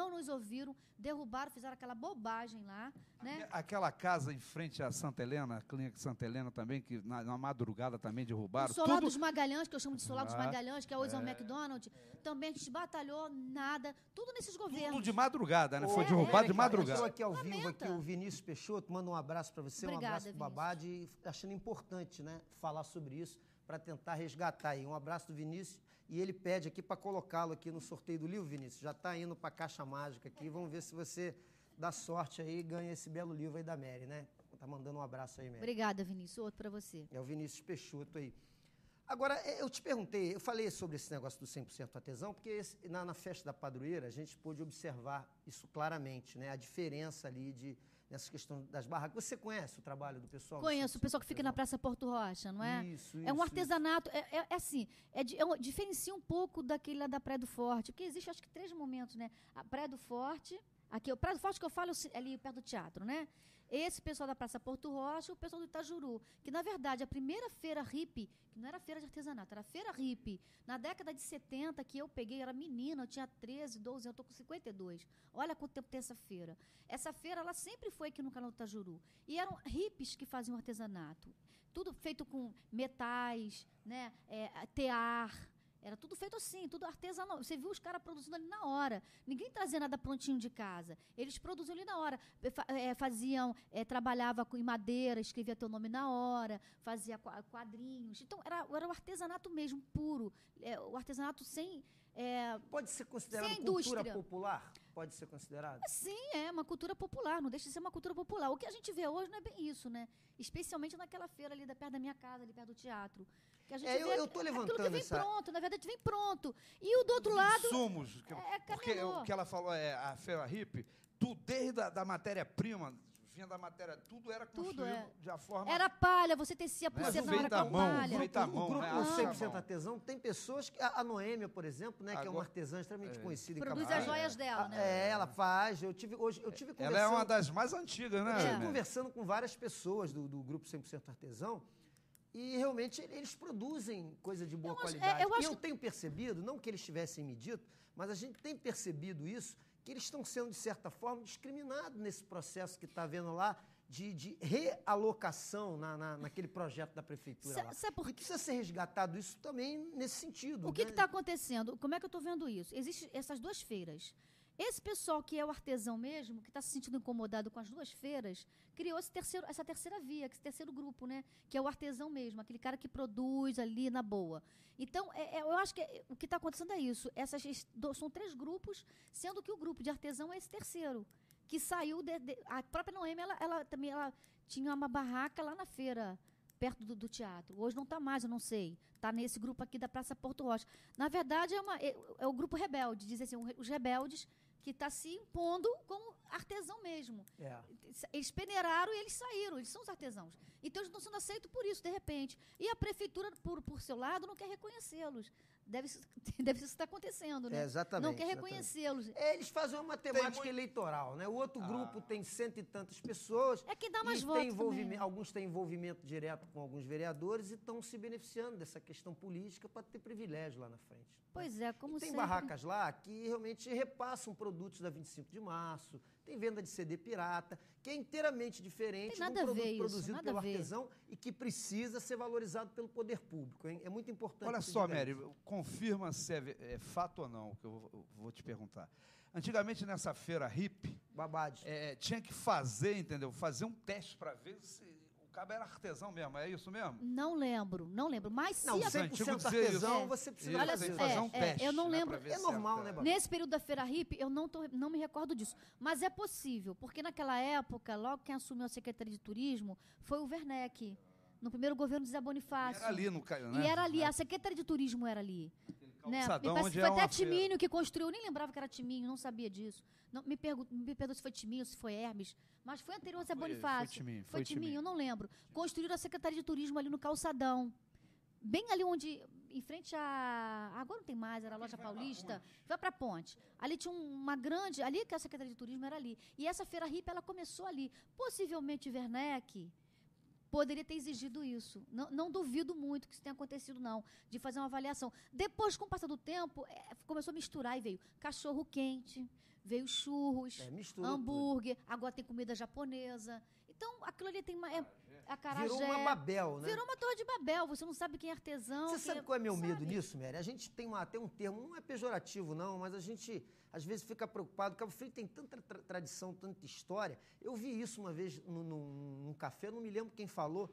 derrubaram, fizeram aquela bobagem lá. Né? Aquela casa em frente à Santa Helena, a clínica Santa Helena também, que na madrugada também derrubaram. O Solar dos Magalhães, que eu chamo de Solar dos Magalhães, que hoje é o McDonald's, também a gente batalhou, nada, tudo nesses governos. Tudo de madrugada, né? Foi derrubado de madrugada. Eu estou aqui ao vivo, aqui, o Vinícius Peixoto, manda um abraço para você, Obrigada, um abraço pro Vinícius. Babad, e achando importante, né, falar sobre isso, para tentar resgatar aí. Um abraço do Vinícius, e ele pede aqui para colocá-lo aqui no sorteio do livro, Vinícius. Já está indo para a Caixa Mágica aqui, vamos ver se você dá sorte aí e ganha esse belo livro aí da Mary, né? Tá mandando um abraço aí, Mary. Obrigada, Vinícius. Outro para você. É o Vinícius Peixoto aí. Agora, eu te perguntei, eu falei sobre esse negócio do 100% artesão, porque na festa da padroeira a gente pôde observar isso claramente, né? A diferença ali nessa questão das barracas. Você conhece o trabalho do pessoal? Conheço, o pessoal que fica na Praça Porto Rocha, não é? Isso, é um artesanato, assim, diferencia um pouco daquele lá da Praia do Forte, porque existe, acho que, 3 momentos, né? A Praia do Forte, aqui, o Praia do Forte que eu falo ali perto do teatro, né? Esse pessoal da Praça Porto Rocha e o pessoal do Itajuru, que, na verdade, a primeira feira hippie, que não era feira de artesanato, era feira hippie, na década de 70, que eu peguei, era menina, eu tinha 13, 12 anos, eu estou com 52. Olha quanto tempo tem essa feira. Essa feira, ela sempre foi aqui no canal do Itajuru. E eram hippies que faziam artesanato. Tudo feito com metais, né? Tear. Era tudo feito assim, tudo artesanal. Você viu os caras produzindo ali na hora. Ninguém trazia nada prontinho de casa. Eles produziam ali na hora. Trabalhava em madeira, escrevia teu nome na hora, fazia quadrinhos. Então, era o artesanato mesmo, puro. O artesanato sem... Pode ser considerado sem cultura indústria. Popular? Pode ser considerado? Sim, é uma cultura popular, não deixa de ser uma cultura popular. O que a gente vê hoje não é bem isso, né? Especialmente naquela feira ali perto da minha casa, ali perto do teatro. Que a gente vê eu tô levantando aquilo que vem essa... pronto, na verdade vem pronto. E o do outro lado... Insumos. Porque camelô. o que ela falou, a feira hippie, desde a matéria-prima, vinha da matéria, tudo era construído de forma... Era palha, você tecia pulseira na hora feita à com mão, palha. feita à mão. O grupo né? 100% artesão tem pessoas que... A Noêmia, por exemplo, né, que é uma artesã extremamente conhecida em Cabo Produz Frio. as joias dela, né? Ela faz. Eu tive conversando... Ela é uma das mais antigas, né? Eu estive conversando com várias pessoas do grupo 100% artesão e realmente eles produzem coisa de boa qualidade. E eu tenho percebido, não que eles tivessem me dito, mas a gente tem percebido isso, que eles estão sendo, de certa forma, discriminados nesse processo que está havendo lá de realocação naquele projeto da prefeitura lá. E precisa ser resgatado isso também nesse sentido. O que está acontecendo? Como é que eu estou vendo isso? Existem essas 2 feiras. Esse pessoal que é o artesão mesmo, que está se sentindo incomodado com as 2 feiras, criou essa terceira via, esse terceiro grupo, né? Que é o artesão mesmo, aquele cara que produz ali na boa. Então, eu acho que o que está acontecendo é isso. São 3 grupos, sendo que o grupo de artesão é esse terceiro, que saiu... a própria Noêmia, ela também tinha uma barraca lá na feira, perto do teatro. Hoje não está mais, eu não sei. Está nesse grupo aqui da Praça Porto Rocha. Na verdade, é o grupo rebelde, diz assim, os rebeldes, que está se impondo como artesão mesmo. Eles peneiraram e eles saíram, eles são os artesãos. Então, eles estão sendo aceitos por isso, de repente. E a prefeitura, por seu lado, não quer reconhecê-los. deve ser isso que está acontecendo, né? Exatamente. Não quer exatamente. reconhecê-los. Eles fazem uma matemática eleitoral, né? O outro grupo tem 100 e tantas pessoas. É que dá mais e votos tem também, né? Alguns têm envolvimento direto com alguns vereadores e estão se beneficiando dessa questão política para ter privilégio lá na frente. Pois é, como E tem sempre. barracas lá que realmente repassam produtos da 25 de março, tem venda de CD pirata, que é inteiramente diferente Tem nada de um a ver produto isso, produzido nada pelo a ver. artesão e que precisa ser valorizado pelo poder público. Hein? É muito importante. Olha que se só, diga Mary, isso. confirma se é fato ou não, que eu vou te perguntar. Antigamente, nessa feira hippie, Babade. tinha que fazer, entendeu? Fazer um teste para ver se o cabo era artesão mesmo, é isso mesmo? Não lembro. Mas se Não, Os 100% antigos diziam artesão, isso. você precisa Isso, Olha tem que só, fazer um teste. eu não né, lembro. pra ver É se normal, né, Babade? Nesse período da Feira Hippie, eu não me recordo disso. Mas é possível, porque naquela época, logo quem assumiu a Secretaria de Turismo foi o Werneck, no primeiro governo de Zé E Bonifácio. era ali no E era ali, a Secretaria de Turismo era ali. Né? calçadão Me parece onde que é foi até uma feira. Timinho que construiu, eu nem lembrava que era Timinho, não sabia disso. Não, me pergunto se foi Timinho, se foi Hermes, mas foi anterior a Zé Bonifácio. Foi Timinho. Eu não lembro. Construíram a Secretaria de Turismo ali no calçadão. Bem ali onde, em frente a... Agora não tem mais, era a Loja Paulista. Vai pra ponte. Ali tinha uma grande... Ali que a Secretaria de Turismo era ali. E essa feira hippie, ela começou ali. Possivelmente Werneck poderia ter exigido isso. Não duvido muito que isso tenha acontecido, não, de fazer uma avaliação. Depois, com o passar do tempo, começou a misturar e veio cachorro quente, veio churros, Misturou hambúrguer, agora tem comida japonesa. Então, aquilo ali tem acarajé. Virou uma Babel, né? Virou uma torre de Babel. Você não sabe quem é artesão. Você sabe qual é meu medo sabe? nisso, Mary? A gente tem até um termo, não é pejorativo não, mas a gente às vezes fica preocupado. Cabo Frio tem tanta tradição, tanta história. Eu vi isso uma vez num café, não me lembro quem falou,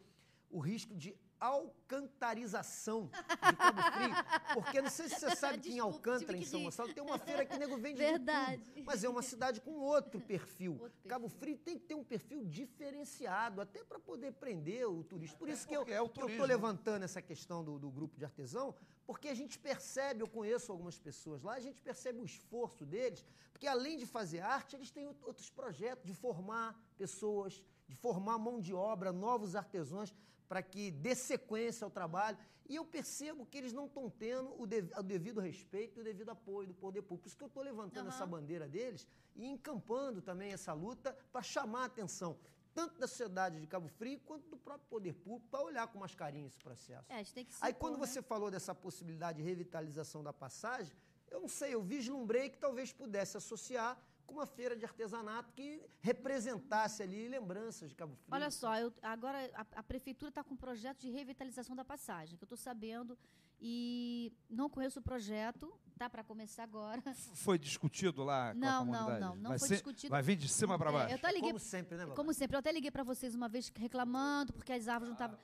o risco de alcantarização de Cabo Frio. Porque não sei se você sabe que em Desculpa, Alcântara, tive em que São rir. Gonçalo, tem uma feira que o nego vende Verdade. de tudo. Mas é uma cidade com outro perfil. Outro perfil. Cabo Frio tem que ter um perfil diferenciado, até para poder prender o turista. Por isso que eu porque é o estou turismo. levantando essa questão do grupo de artesão, porque a gente percebe, eu conheço algumas pessoas lá, a gente percebe o esforço deles, porque além de fazer arte, eles têm outros projetos de formar pessoas, de formar mão de obra, novos artesãos, para que dê sequência ao trabalho. E eu percebo que eles não estão tendo o devido respeito e o devido apoio do poder público. Por isso que eu estou levantando essa bandeira deles e encampando também essa luta para chamar a atenção, tanto da sociedade de Cabo Frio quanto do próprio poder público, para olhar com mais carinho esse processo. A gente tem que se Aí impor, quando né? você falou dessa possibilidade de revitalização da passagem, eu não sei, eu vislumbrei que talvez pudesse associar com uma feira de artesanato que representasse ali lembranças de Cabo Frio. Olha só, agora a prefeitura está com um projeto de revitalização da passagem, que eu estou sabendo, e não conheço o projeto, tá para começar agora. Foi discutido lá com a Não, comunidade? não foi discutido. Vai vir de cima para baixo? Eu até liguei, Como sempre, né, Babá? como sempre, eu até liguei para vocês uma vez reclamando, porque as árvores não estavam...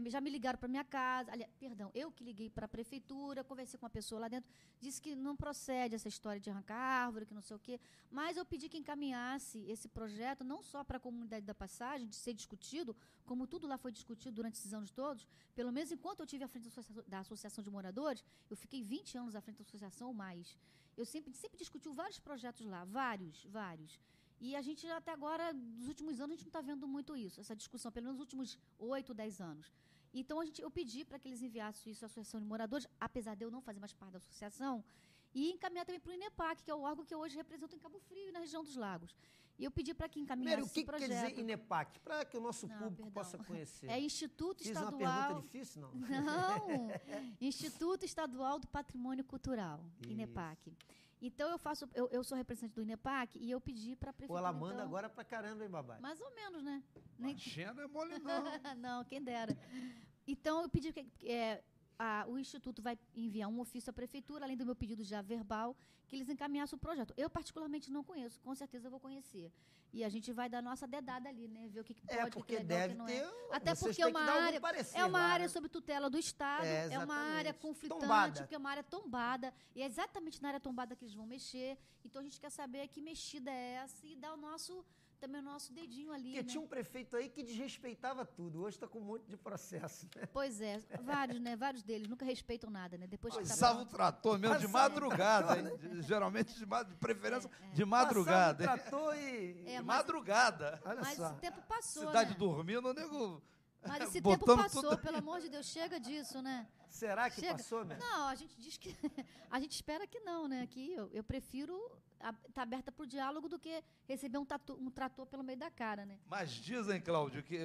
já me ligaram para minha casa. Aliás, perdão, eu que liguei para a prefeitura, conversei com uma pessoa lá dentro, disse que não procede essa história de arrancar árvore, que não sei o quê. Mas eu pedi que encaminhasse esse projeto, não só para a comunidade da passagem, de ser discutido, como tudo lá foi discutido durante esses anos todos, pelo menos enquanto eu estive à frente da Associação de Moradores, eu fiquei 20 anos à frente da associação ou mais. Eu sempre discutiu vários projetos lá, vários. E a gente, até agora, nos últimos anos, a gente não está vendo muito isso, essa discussão, pelo menos nos últimos 8, 10 anos. Então, eu pedi para que eles enviassem isso à Associação de Moradores, apesar de eu não fazer mais parte da associação, e encaminhar também para o INEPAC, que é o órgão que eu hoje represento em Cabo Frio e na região dos Lagos. E eu pedi para que encaminhasse Mary, o que esse projeto. quer dizer INEPAC? Para que o nosso Não, público perdão. possa conhecer. É Instituto Fiz Estadual... uma pergunta difícil, não? Não, Instituto Estadual do Patrimônio Cultural, Isso. INEPAC. Então, eu sou representante do INEPAC e eu pedi para a Pô, prefeitura... ela manda então, agora pra caramba, hein, babá? mais ou menos, né? Xena não é mole, não. Não, quem dera. Então, eu pedi que o Instituto vai enviar um ofício à prefeitura, além do meu pedido já verbal, que eles encaminhassem o projeto. Eu, particularmente, não conheço, com certeza eu vou conhecer. E a gente vai dar nossa dedada ali, né? Ver o que pode, o que porque é legal, o deve que não ter. é. Até vocês porque é têm que uma dar algum área, parecer é uma lá, área né? sob tutela do Estado, é uma área exatamente. conflitante, Tombada. porque é uma área tombada, e é exatamente na área tombada que eles vão mexer. Então, a gente quer saber que mexida é essa e dar também o nosso dedinho ali, Porque né? tinha um prefeito aí que desrespeitava tudo. Hoje está com um monte de processo. Né? Pois é, vários, né? Vários deles nunca respeitam nada, né? Depois que tá Passava o trator mesmo de Passava o madrugada, trator, hein? Geralmente de preferência de madrugada. Passava hein? o trator e... De madrugada. Olha Mas só. esse tempo passou, Cidade né? dormindo, o nego Mas esse tempo Botando passou, tudo- pelo amor de Deus, chega disso, né? Será que Chega. passou, Beth? Não, a gente diz que. A gente espera que não, né? Que eu prefiro estar aberta para o diálogo do que receber um trator pelo meio da cara, né? Mas dizem, Cláudio, que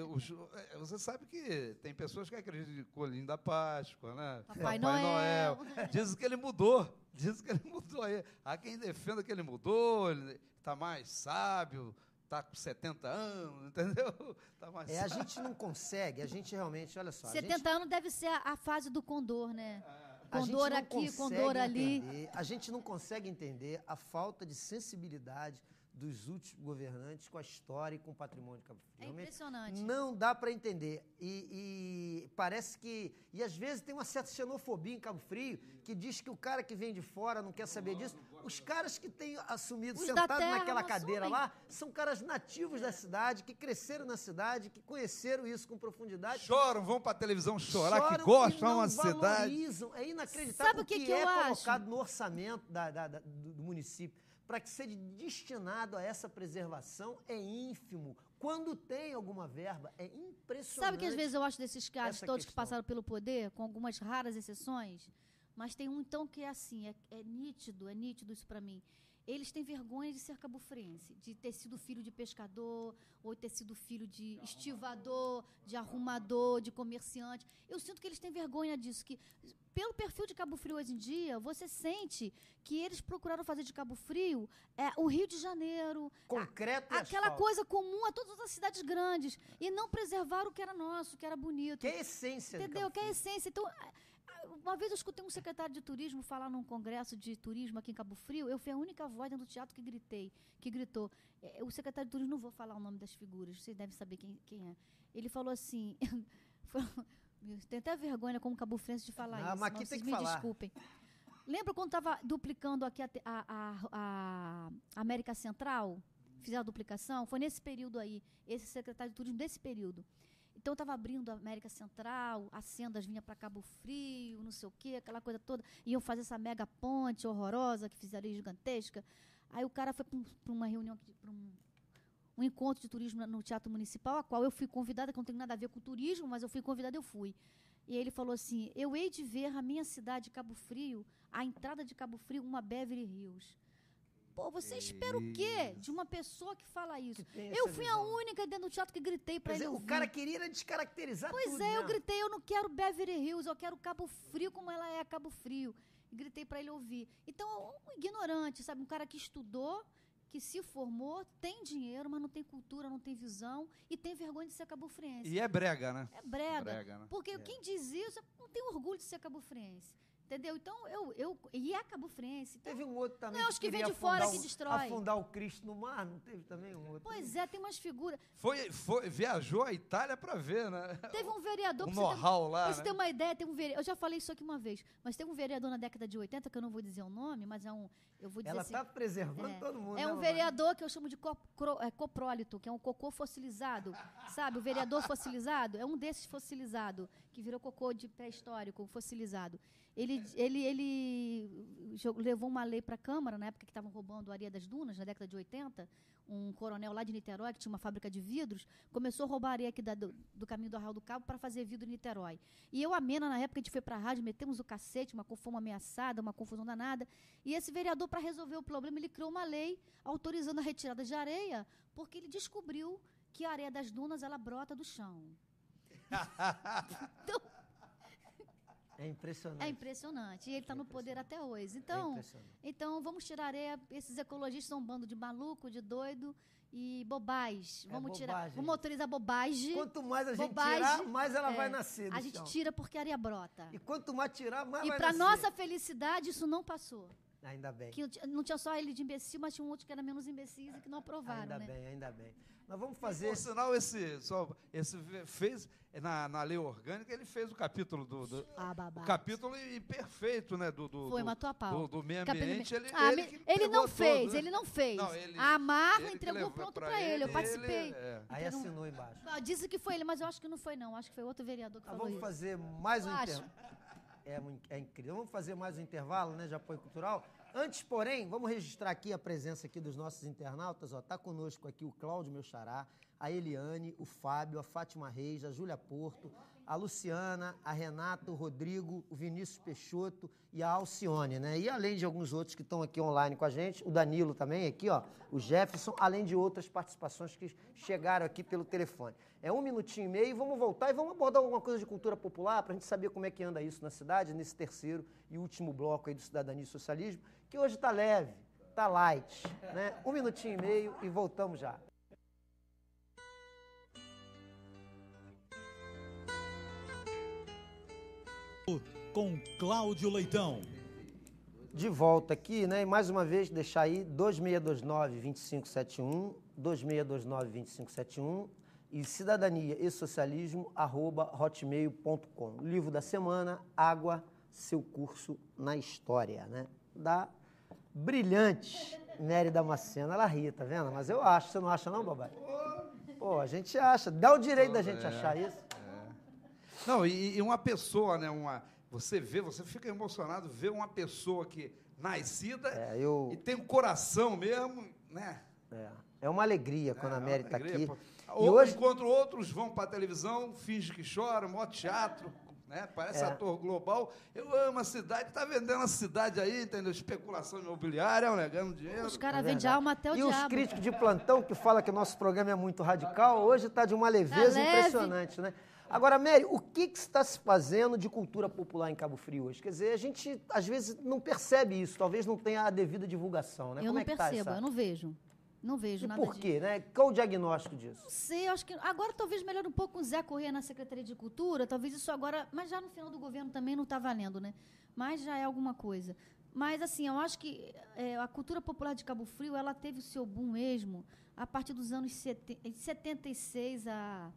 você sabe que tem pessoas que acreditam em Coelhinho da Páscoa, né? Papai Noel. Dizem que ele mudou. Dizem que ele mudou. Há quem defenda que ele mudou, ele está mais sábio, está com 70 anos, entendeu? Tá mais A sábio. gente não consegue, a gente realmente, olha só. 70 anos deve ser a fase do condor, né? A gente Condor não aqui, consegue condor ali. entender- a gente não consegue entender a falta de sensibilidade dos últimos governantes com a história e com o patrimônio de Cabo Frio. É Realmente, impressionante. não dá para entender. E parece que... E às vezes tem uma certa xenofobia em Cabo Frio, que diz que o cara que vem de fora não quer saber disso. Os caras que têm assumido, Os da sentado terra naquela não cadeira assumem. lá, são caras nativos da cidade, que cresceram na cidade, que conheceram isso com profundidade. Choram, vão para a televisão chorar, Choram que gostam, e não amam a cidade. valorizam. É inacreditável Sabe o que que eu é acho? colocado no orçamento do município para que seja destinado a essa preservação é ínfimo. Quando tem alguma verba, é impressionante. Sabe que às vezes eu acho desses caras essa todos que questão. passaram pelo poder, com algumas raras exceções, mas tem um então que é assim, é nítido isso pra mim. Eles têm vergonha de ser cabofriense, de ter sido filho de pescador, ou ter sido filho de estivador, de arrumador, de comerciante. Eu sinto que eles têm vergonha disso, que pelo perfil de Cabo Frio hoje em dia, você sente que eles procuraram fazer de Cabo Frio o Rio de Janeiro, Concreto e aquela asfalto. coisa comum a todas as cidades grandes, e não preservaram o que era nosso, o que era bonito. Que é a essência de Entendeu? Cabo Que é a Frio. essência. Então, uma vez eu escutei um secretário de turismo falar num congresso de turismo aqui em Cabo Frio, eu fui a única voz dentro do teatro que gritou. O secretário de turismo, não vou falar o nome das figuras, vocês devem saber quem é. Ele falou assim, tenho até vergonha como cabofrense de falar Não, isso, mas aqui vocês tem que me falar. desculpem. Lembra quando estava duplicando aqui a América Central? Fizeram a duplicação? Foi nesse período aí, esse secretário de turismo desse período. Então, estava abrindo a América Central, as sendas vinham para Cabo Frio, não sei o quê, aquela coisa toda. Iam fazer essa mega ponte horrorosa que fizeram aí, gigantesca. Aí o cara foi para uma reunião, para um encontro de turismo no Teatro Municipal, a qual eu fui convidada, que não tem nada a ver com turismo, mas eu fui convidada, eu fui. E ele falou assim, eu hei de ver a minha cidade, Cabo Frio, a entrada de Cabo Frio, uma Beverly Hills. Pô, você espera o quê de uma pessoa que fala isso? Que tem Eu essa fui a visão. única dentro do teatro que gritei Quer para ele dizer, o ouvir. cara queria descaracterizar Pois tudo. é, eu né? gritei, eu não quero Beverly Hills, eu quero Cabo Frio como ela é, Cabo Frio. E gritei para ele ouvir. Então, um ignorante, sabe? Um cara que estudou, que se formou, tem dinheiro, mas não tem cultura, não tem visão e tem vergonha de ser cabofriense. E é brega, né? É brega. Brega, né? Porque quem diz isso não tem orgulho de ser cabofriense. Entendeu? Então, e é cabofriense. Então, Teve um outro também Não, os que vêm queria de fora afundar que destrói. afundar o Cristo no mar, não teve também um outro? pois é, tem umas figuras. Viajou a Itália para ver, né? Teve um vereador... O pra você ter- know-how lá, Pra você né? ter uma ideia, eu já falei isso aqui uma vez, mas tem um vereador na década de 80, que eu não vou dizer o nome, mas eu vou dizer Ela assim, está preservando todo mundo. é né, um mamãe? vereador que eu chamo de coprólito, que é um cocô fossilizado, sabe? O vereador fossilizado é um desses fossilizados, que virou cocô de pré-histórico, fossilizado. Ele levou uma lei para a Câmara, na época que estavam roubando a areia das dunas, na década de 80, um coronel lá de Niterói, que tinha uma fábrica de vidros, começou a roubar a areia aqui do caminho do Arraial do Cabo para fazer vidro em Niterói. E eu, a Mena, na época, a gente foi para a rádio, metemos o cacete, foi uma ameaçada, uma confusão danada. E esse vereador, para resolver o problema, ele criou uma lei autorizando a retirada de areia, porque ele descobriu que a areia das dunas, ela brota do chão. Então, É impressionante. é impressionante. E ele está no poder até hoje. É Então, impressionante. vamos tirar areia. Esses ecologistas são um bando de maluco, de doido e bobais. Vamos tirar. bobagem. Vamos autorizar bobagem. Quanto mais a gente Bobagem, tirar, mais ela vai nascer do A gente chão. tira porque a areia brota. E quanto mais tirar, mais E vai para nascer. nossa felicidade, isso não passou. Ainda bem. Que não tinha só ele de imbecil, mas tinha um outro que era menos imbecis e que não aprovaram, Ainda né? bem, ainda bem. Nós vamos fazer... Por sinal, esse fez, na lei orgânica, ele fez o capítulo Ah, babá. o capítulo perfeito, né? Foi, matou a pau. do meio Capítulo ambiente. Ele ele pegou não todo, fez, né? ele não fez. Não, ele- A Amarra ele que entregou levou pronto pra para ele, eu ele, participei. Aí assinou embaixo. Disse que foi ele, mas eu acho que não foi, não. Acho que foi outro vereador que Nós falou vamos isso. fazer mais um Eu acho. intervalo. É incrível. Vamos fazer mais um intervalo, né, de apoio cultural. Antes, porém, vamos registrar aqui a presença aqui dos nossos internautas. Ó, tá conosco aqui o Cláudio, meu xará, a Eliane, o Fábio, a Fátima Reis, a Júlia Porto, a Luciana, a Renata, o Rodrigo, o Vinícius Peixoto e a Alcione, né? E além de alguns outros que estão aqui online com a gente, o Danilo também aqui, ó, o Jefferson, além de outras participações que chegaram aqui pelo telefone. É 1 minutinho e meio, vamos voltar e vamos abordar alguma coisa de cultura popular para a gente saber como é que anda isso na cidade, nesse terceiro e último bloco aí do Cidadania e Socialismo, que hoje está leve, está light, né? 1 minutinho e meio e voltamos já. Com Cláudio Leitão. De volta aqui, né? E mais uma vez deixar aí 2629-2571, 2629-2571 e cidadania e socialismo @hotmail.com. Livro da semana, Água, seu curso na história, né? Da brilhante Nery Damasceno. Ela ri, tá vendo? Mas eu acho, você não acha não, babai? Pô, a gente acha, dá o direito da gente achar isso. Não, e uma pessoa, né, você fica emocionado ver uma pessoa que nascida e tem um coração mesmo, né? É uma alegria quando a Nery está aqui. E hoje, enquanto outros vão para a televisão, fingem que choram, mó teatro, né? Parece ator global. Eu amo a cidade, está vendendo a cidade aí, entendeu? Especulação imobiliária, né? Ganhando dinheiro. Os caras vendem alma até o diabo. E os críticos de plantão que falam que o nosso programa é muito radical, hoje está de uma leveza impressionante, né? Agora, Nery, o que está se fazendo de cultura popular em Cabo Frio hoje? Quer dizer, a gente, às vezes, não percebe isso, talvez não tenha a devida divulgação, né? Eu não percebo, eu não vejo. Não vejo nada disso. E por quê, né? Qual o diagnóstico disso? Não sei, eu acho que agora talvez melhore um pouco com o Zé Corrêa na Secretaria de Cultura, talvez isso agora, mas já no final do governo também não está valendo, né? Mas já é alguma coisa. Mas, assim, eu acho que a cultura popular de Cabo Frio, ela teve o seu boom mesmo a partir dos anos 76 a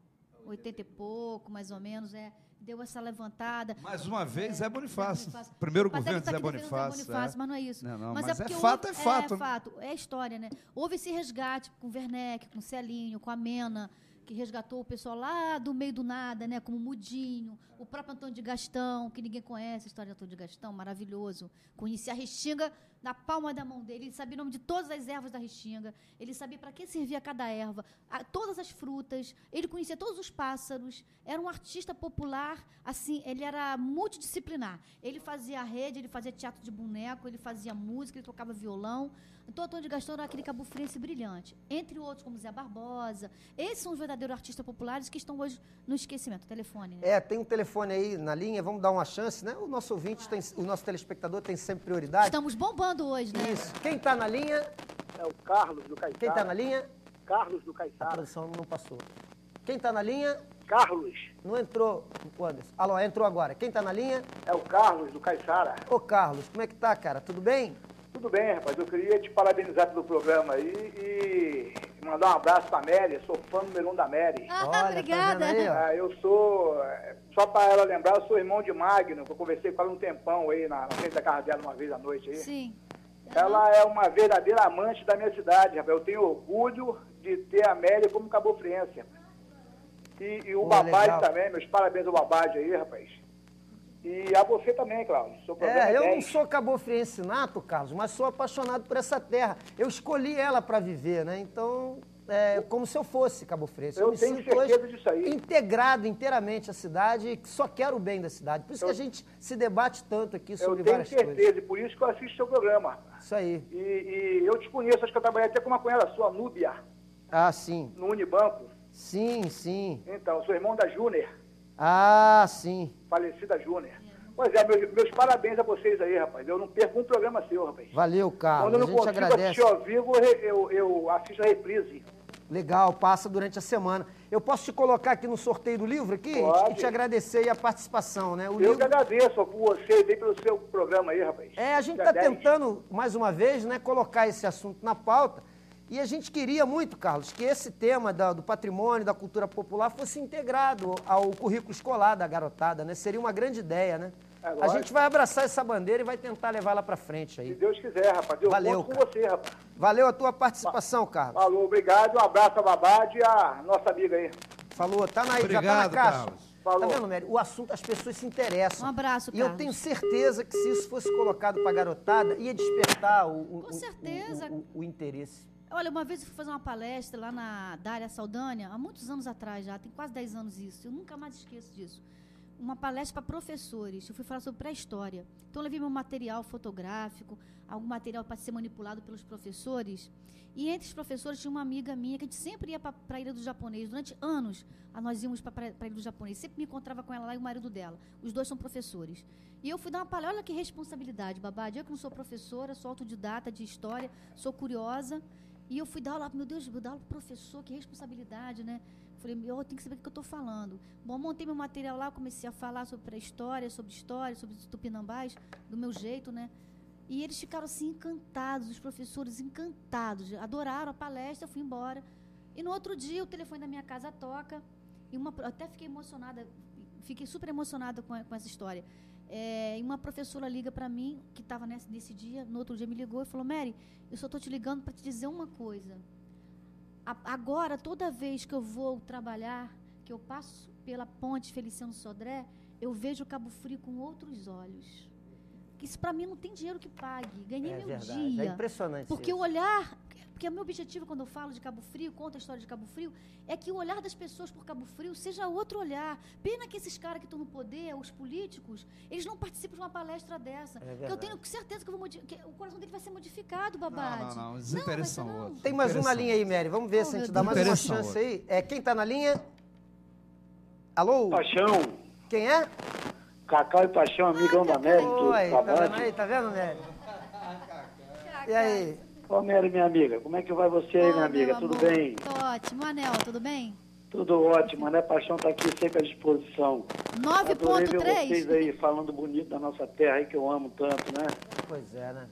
80 e pouco, mais ou menos, deu essa levantada. Mais uma vez, Zé Bonifácio. Primeiro governo de Zé Bonifácio. Mas não é isso. Não, mas porque fato, é fato. É fato, é história, né? Houve esse resgate com o Werneck, com o Celinho, com a Mena, que resgatou o pessoal lá do meio do nada, né? Como Mudinho, o próprio Antônio de Gastão, que ninguém conhece a história de Antônio de Gastão, maravilhoso. Conhecia a Restinga na palma da mão dele, ele sabia o nome de todas as ervas da Restinga, ele sabia para que servia cada erva, todas as frutas, ele conhecia todos os pássaros, era um artista popular, assim, ele era multidisciplinar. Ele fazia rede, ele fazia teatro de boneco, ele fazia música, ele tocava violão. Então, Antônio de Gastão era aquele cabofriense brilhante, entre outros, como Zé Barbosa. Esses são os verdadeiros artistas populares que estão hoje no esquecimento. Telefone, né? Tem um telefone aí na linha, vamos dar uma chance, né? O nosso ouvinte, o nosso telespectador tem sempre prioridade. Estamos bombando hoje, né? Isso. Quem está na linha? É o Carlos do Caiçara. Quem está na linha? Carlos do A Caiçara. tradução não passou. Quem está na linha? Carlos. Não entrou, Anderson. Alô, entrou agora. Quem está na linha? É o Carlos do Caiçara. Ô, Carlos, como é que tá, cara? Tudo bem? Tudo bem, rapaz. Eu queria te parabenizar pelo programa aí e mandar um abraço pra Mary. Eu sou fã número 1 da Mary. Olha, obrigada. Tá vendo aí, ó? Eu sou, só para ela lembrar, eu sou irmão de Magno, que eu conversei com ela um tempão aí na frente da casa dela uma vez à noite aí. Sim. Ela é uma verdadeira amante da minha cidade, rapaz. Eu tenho orgulho de ter a Mary como cabofriense. E o Babade também, meus parabéns ao Babade aí, rapaz. E a você também, Cláudio. Eu não sou cabofriense nato, Carlos, mas sou apaixonado por essa terra. Eu escolhi ela para viver, né? Então, como se eu fosse cabofriense. Eu me tenho sinto certeza hoje disso aí. integrado inteiramente à cidade e só quero o bem da cidade. Por isso que a gente se debate tanto aqui sobre várias coisas. Eu tenho certeza, e por isso que eu assisto seu programa. Isso aí. E eu te conheço, acho que eu trabalhei até com uma cunhada sua, Núbia. Ah, sim. No Unibanco. Sim, sim. Então, sou irmão da Júnior. Ah, sim. Falecida Júnior. Pois é, meus parabéns a vocês aí, rapaz. Eu não perco um programa seu, rapaz. Valeu, Carlos. Quando eu não a gente consigo agradece. assistir ao vivo, eu assisto a reprise. Legal, passa durante a semana. Eu posso te colocar aqui no sorteio do livro aqui? Pode. E te agradecer aí a participação, né? Eu que agradeço por você e pelo seu programa aí, rapaz. A gente está tentando, mais uma vez, né, colocar esse assunto na pauta. E a gente queria muito, Carlos, que esse tema do patrimônio, da cultura popular, fosse integrado ao currículo escolar da garotada, né? Seria uma grande ideia, né? A gente vai abraçar essa bandeira e vai tentar levá-la para frente aí. Se Deus quiser, rapaz. Eu Valeu, conto com você, rapaz. Valeu a tua participação, Carlos. Falou, obrigado. Um abraço a Babade e a nossa amiga aí. Falou, tá na, Obrigado, já tá na caixa. Carlos. Falou. Tá vendo, Mary? O assunto, as pessoas se interessam. Um abraço, E eu Carlos. tenho certeza que se isso fosse colocado pra garotada, ia despertar Com certeza. o interesse. Olha, uma vez eu fui fazer uma palestra lá na Dália Saldanha, há muitos anos atrás já, tem quase 10 anos isso, eu nunca mais esqueço disso. Uma palestra para professores, eu fui falar sobre pré-história. Então, eu levei meu material fotográfico, algum material para ser manipulado pelos professores. E entre os professores tinha uma amiga minha que a gente sempre ia para a Ilha do Japonês. Durante anos, nós íamos para a Ilha do Japonês. Sempre me encontrava com ela lá e o marido dela. Os dois são professores. E eu fui dar uma palestra, olha que responsabilidade, babado. Eu que não sou professora, sou autodidata de história, sou curiosa. E eu fui dar aula, meu Deus, vou dar aula para o professor, que responsabilidade, né? Falei, eu tenho que saber o que eu estou falando. Bom, montei meu material lá, comecei a falar sobre pré-história, sobre os tupinambás, do meu jeito, né? E eles ficaram assim encantados, os professores encantados, adoraram a palestra, eu fui embora. E no outro dia o telefone da minha casa toca, e até fiquei emocionada, fiquei super emocionada com essa história. E uma professora liga para mim, que estava nesse dia, no outro dia me ligou e falou, Mary, eu só estou te ligando para te dizer uma coisa. Agora, toda vez que eu vou trabalhar, que eu passo pela ponte Feliciano Sodré, eu vejo Cabo Frio com outros olhos. Isso para mim não tem dinheiro que pague. Ganhei meu verdade. dia. É impressionante Porque isso. o olhar... Porque o meu objetivo, quando eu falo de Cabo Frio, conto a história de Cabo Frio, é que o olhar das pessoas por Cabo Frio seja outro olhar. Pena que esses caras que estão no poder, os políticos, eles não participam de uma palestra dessa. Porque eu tenho certeza que, que o coração dele vai ser modificado, Babade. Não, os interesses são outros. Tem mais um na linha aí, Mary. Vamos ver se a gente dá mais uma chance aí. Quem tá na linha? Alô? Paixão. Quem é? Cacau e Paixão, amigão da Mary. Oi, tá vendo aí? Tá vendo, Mary? E aí? Ô, Mary, minha amiga, como é que vai você aí, minha amiga? Tudo bem? Tô ótimo. Anel, tudo bem? Tudo ótimo, né? Paixão tá aqui sempre à disposição. Adorei ver vocês 9.3. aí falando bonito da nossa terra aí, que eu amo tanto, né? Pois é, né?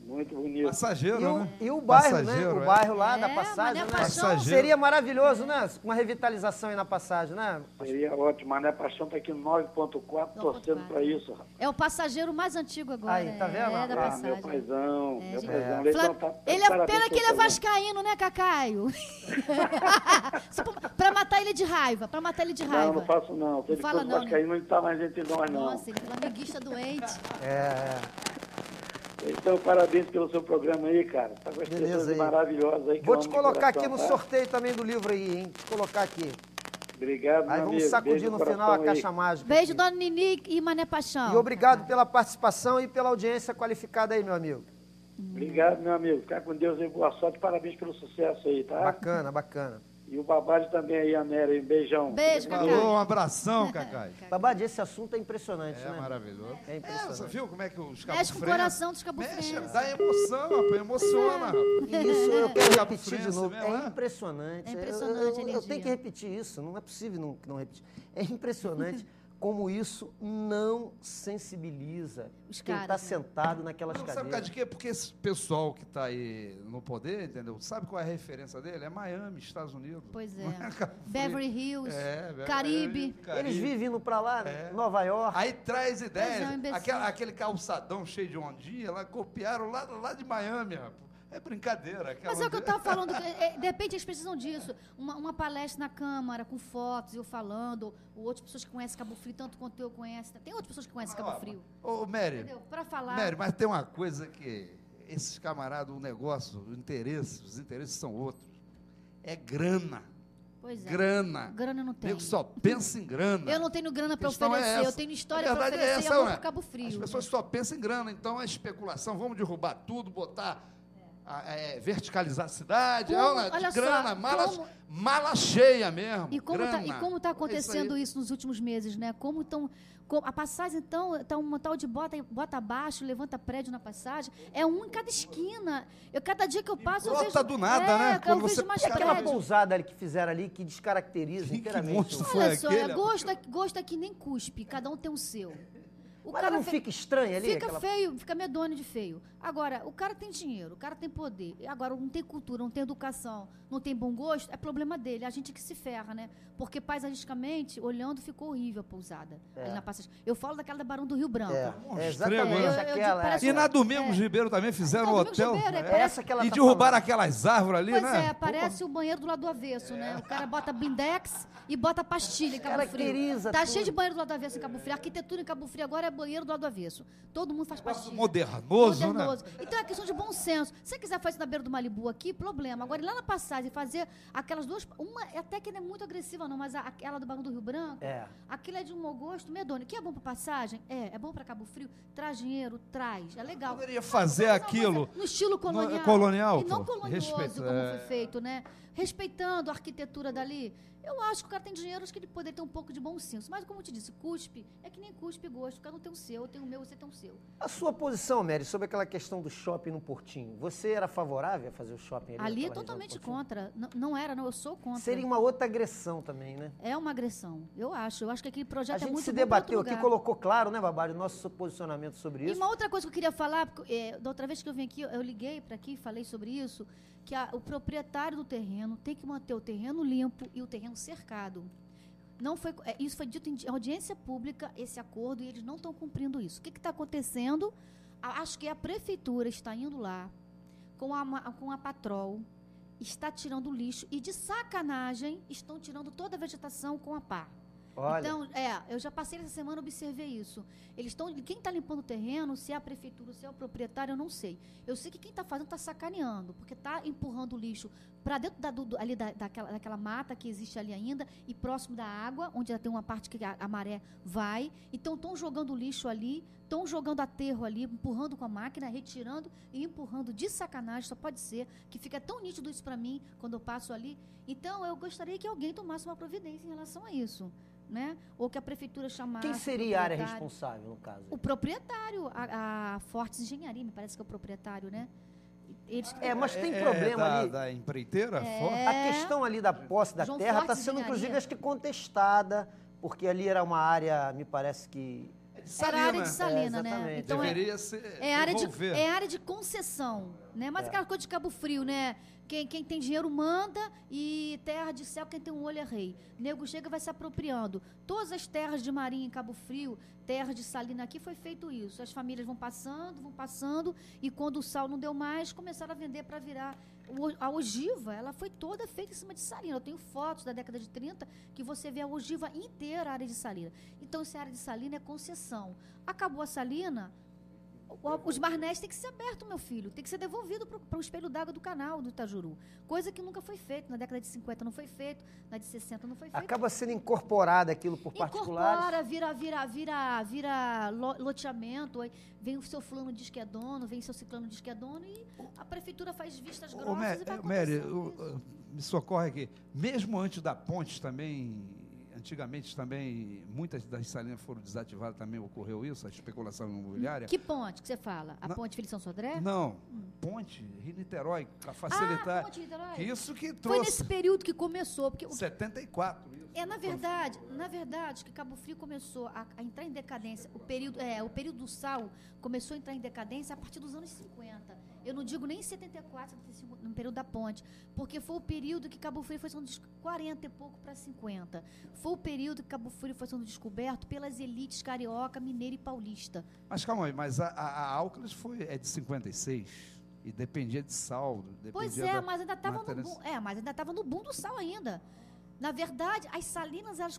Muito bonito. Passageiro, né? E o bairro, Passageiro, né? O é. bairro lá da É, passagem, Mané né? Paixão. Passageiro. Seria maravilhoso, né? Uma revitalização aí na passagem, né? Seria ótimo, mas né? Paixão tá aqui no 9.4, torcendo pra isso, rapaz. É o passageiro mais antigo agora. Aí, tá vendo? É, da Ah, passagem. meu paizão, É, meu gente. paizão. Ele é pena que ele é vascaíno, né, Cacaio? Só pra matar ele de raiva, pra matar ele de raiva. Não faço não. Se ele fala fosse não, vascaíno, ele tá mais entre nós, não. Nossa, ele é flamenguista doente. Então, parabéns pelo seu programa aí, cara. Tá com as Beleza pessoas aí. maravilhosas aí. que Vou eu te amo de colocar aqui coração, no tá? sorteio também do livro aí, hein? Te colocar aqui. Obrigado, meu Aí vamos amigo. sacudir Beijo no coração final a aí. caixa mágica. Beijo, aqui. dona Nini e Mané Paixão. E obrigado pela participação e pela audiência qualificada aí, meu amigo. Obrigado, meu amigo. Fica com Deus aí, boa sorte. Parabéns pelo sucesso aí, tá? Bacana, bacana. E o Babade também aí, a Mary. Um beijão. Beijo, Falou, Cacau. um abração, Cacai. Babade, esse assunto é impressionante, É né? maravilhoso. É impressionante. Você viu como é que os Mexe com o cabofrenses... coração dos Mexe, cabofrenses. dá emoção, rapaz, emociona, rapaz. E isso eu quero Cabo repetir de Frense novo. mesmo, É né? impressionante. É impressionante a Eu energia. tenho que repetir isso. Não é possível não repetir. É impressionante como isso não sensibiliza Os quem está caras, né? sentado naquelas Não, sabe por causa cadeiras. de quê? Porque esse pessoal que está aí no poder, entendeu? Sabe qual é a referência dele? É Miami, Estados Unidos. Pois é. Não Cabo Frio. Beverly Hills, É, Caribe. Eles vivem indo para lá, É. Nova York. Aí traz Pois é, ideias. um imbecil. Aquele calçadão cheio de ondinha, lá copiaram lá de Miami, rapaz. É brincadeira. Mas é o que eu estava falando, de repente eles precisam disso. Uma palestra na Câmara, com fotos, eu falando, ou outras pessoas que conhecem Cabo Frio, tanto quanto eu conheço. Tem outras pessoas que conhecem Cabo Frio. Ô, Mary, Entendeu? Para falar. Mary, mas tem uma coisa que esses camaradas, o negócio, os interesses são outros. É grana. Pois é. Grana. Grana eu não O tenho. nego só pensa em grana. Eu não tenho grana para A questão é oferecer, eu essa. tenho história A para verdade é oferecer e essa, amor né? pro Cabo Frio. As pessoas só pensam em grana, então é especulação. Vamos derrubar tudo, botar, verticalizar a cidade, Olha só, grana, mala cheia mesmo. E como grana. está acontecendo É isso nos últimos meses, né? A passagem, então, está uma tal de bota abaixo, levanta prédio na passagem. É um em cada esquina. Cada dia que eu passo, eu brota vejo... do nada, né? Eu Quando vejo você mais pega Aquela prédio. pousada ali que fizeram ali que descaracteriza Que inteiramente. monstro o- foi Olha só, aquele? gosto é que nem cuspe, cada um tem o seu. O Mas cara não fica estranho ali? Fica aquela- feio, fica medonho de feio. Agora, o cara tem dinheiro, o cara tem poder. Agora, não tem cultura, não tem educação, não tem bom gosto, é problema dele. A gente que se ferra, né? Porque paisagisticamente, olhando, ficou horrível a pousada. Ali na passagem. Eu falo daquela da Barão do Rio Branco. É Extremo, exatamente né? aquela. parece E na Domingos Ribeiro também fizeram um Domingos hotel. Ribeiro, né? parece- Essa que ela E tá derrubaram falando. aquelas árvores ali, Pois né? é, parece o banheiro do lado do avesso, né? O cara bota blindex e bota pastilha em Cabo Frio. Caracteriza Tá tudo. cheio de banheiro do lado do avesso em Cabo Frio. A arquitetura em Cabo Frio agora é banheiro do lado do avesso. Todo mundo faz pastilha. Modernoso, Modernoso. né? Então é questão de bom senso. Se você quiser fazer isso na beira do Malibu aqui, problema. Agora, ir lá na passagem, fazer aquelas duas... Uma até que não é muito agressiva, não, mas aquela do Barão do Rio Branco, aquilo é de um mau gosto medonho. Que é bom pra passagem? É bom pra Cabo Frio? Traz dinheiro? Traz. É legal. Poderia fazer Mas aquilo no estilo colonial. colonial, E não pô. colonioso, Respeito, como foi feito, né? Respeitando a arquitetura dali. Eu acho que o cara tem dinheiro, acho que ele poderia ter um pouco de bom senso. Mas, como eu te disse, cuspe é que nem cuspe e gosto. Cada um tem o seu, eu tenho o meu, você tem o seu. A sua posição, Mary, sobre aquela questão do shopping no Portinho, você era favorável a fazer o shopping ali? Ali é naquela região do totalmente Portinho? contra. Não era, não, eu sou contra. Seria uma outra agressão também, né? É uma agressão, eu acho. Eu acho que aquele projeto A é gente muito se bom pra outro debateu aqui, lugar. colocou claro, né, Babário, o nosso posicionamento sobre E isso. uma outra coisa que eu queria falar, porque, da outra vez que eu vim aqui, eu liguei para aqui e falei sobre isso, que o proprietário do terreno tem que manter o terreno limpo e o terreno cercado. Não foi, isso foi dito em audiência pública, esse acordo, e eles não estão cumprindo isso. O que está acontecendo? Acho que a prefeitura está indo lá com a patrol, está tirando lixo e, de sacanagem, estão tirando toda a vegetação com a pá. Olha, Então, eu já passei essa semana, observei isso. Eles estão, quem está limpando o terreno, se é a prefeitura, se é o proprietário, eu não sei. Eu sei que quem está fazendo está sacaneando, porque está empurrando o lixo para dentro daquela mata que existe ali ainda e próximo da água, onde já tem uma parte que a maré vai. Então, estão jogando o lixo ali, estão jogando aterro ali, empurrando com a máquina, retirando e empurrando de sacanagem, só pode ser, que fica tão nítido isso para mim quando eu passo ali. Então, eu gostaria que alguém tomasse uma providência em relação a isso. Né? Ou que a prefeitura chamasse... quem seria a área responsável, no caso? O proprietário, a Fortes Engenharia, me parece que é o proprietário, né? Eles, Mas tem problema ali. Da empreiteira? A questão ali da posse da João terra está Fortes sendo, Engenharia. inclusive, acho que contestada, porque ali era uma área, me parece que... era área de Salina, né? exatamente. Então, Deveria ser devolver. é área de concessão, né? Mas aquela coisa de Cabo Frio, né? Quem tem dinheiro manda e terra de céu, quem tem um olho é rei. Nego chega e vai se apropriando. Todas as terras de marinha em Cabo Frio, terras de Salina aqui, foi feito isso. As famílias vão passando, e quando o sal não deu mais, começaram a vender para virar... A ogiva, ela foi toda feita em cima de Salina. Eu tenho fotos da década de 30 que você vê a ogiva inteira, a área de Salina. Então, essa área de Salina é concessão. Acabou a Salina... Os marnés têm que ser abertos, meu filho. Tem que ser devolvido para o espelho d'água do canal do Itajuru. Coisa que nunca foi feita. Na década de 50 não foi feito, na de 60 não foi feito. Acaba sendo incorporado aquilo por particulares. Vira loteamento. Aí vem o seu fulano diz que é dono, vem o seu ciclano diz que é dono e a prefeitura faz vistas grossas e vai Mary, acontecendo isso. me socorre aqui. Mesmo antes da ponte também... Antigamente também, muitas das salinas foram desativadas, também ocorreu isso, a especulação imobiliária. Que ponte que você fala? A ponte Feliz São Sodré? Não, ponte, Rio-Niterói, para facilitar. Ponte Niterói. Que isso que trouxe... Foi nesse período que começou. Porque 74. Isso. Na verdade, que Cabo Frio começou a entrar em decadência, o período do sal começou a entrar em decadência a partir dos anos 50. Eu não digo nem em 74, 75, no período da ponte, porque foi o período que Cabo Frio foi sendo 40 e pouco para 50. Foi o período que Cabo Frio foi sendo descoberto pelas elites carioca, mineira e paulista. Mas calma aí, mas a Auckland é de 56 e dependia de sal. Pois é, mas ainda estava no boom. Mas ainda estava no boom do sal ainda. Na verdade, as salinas elas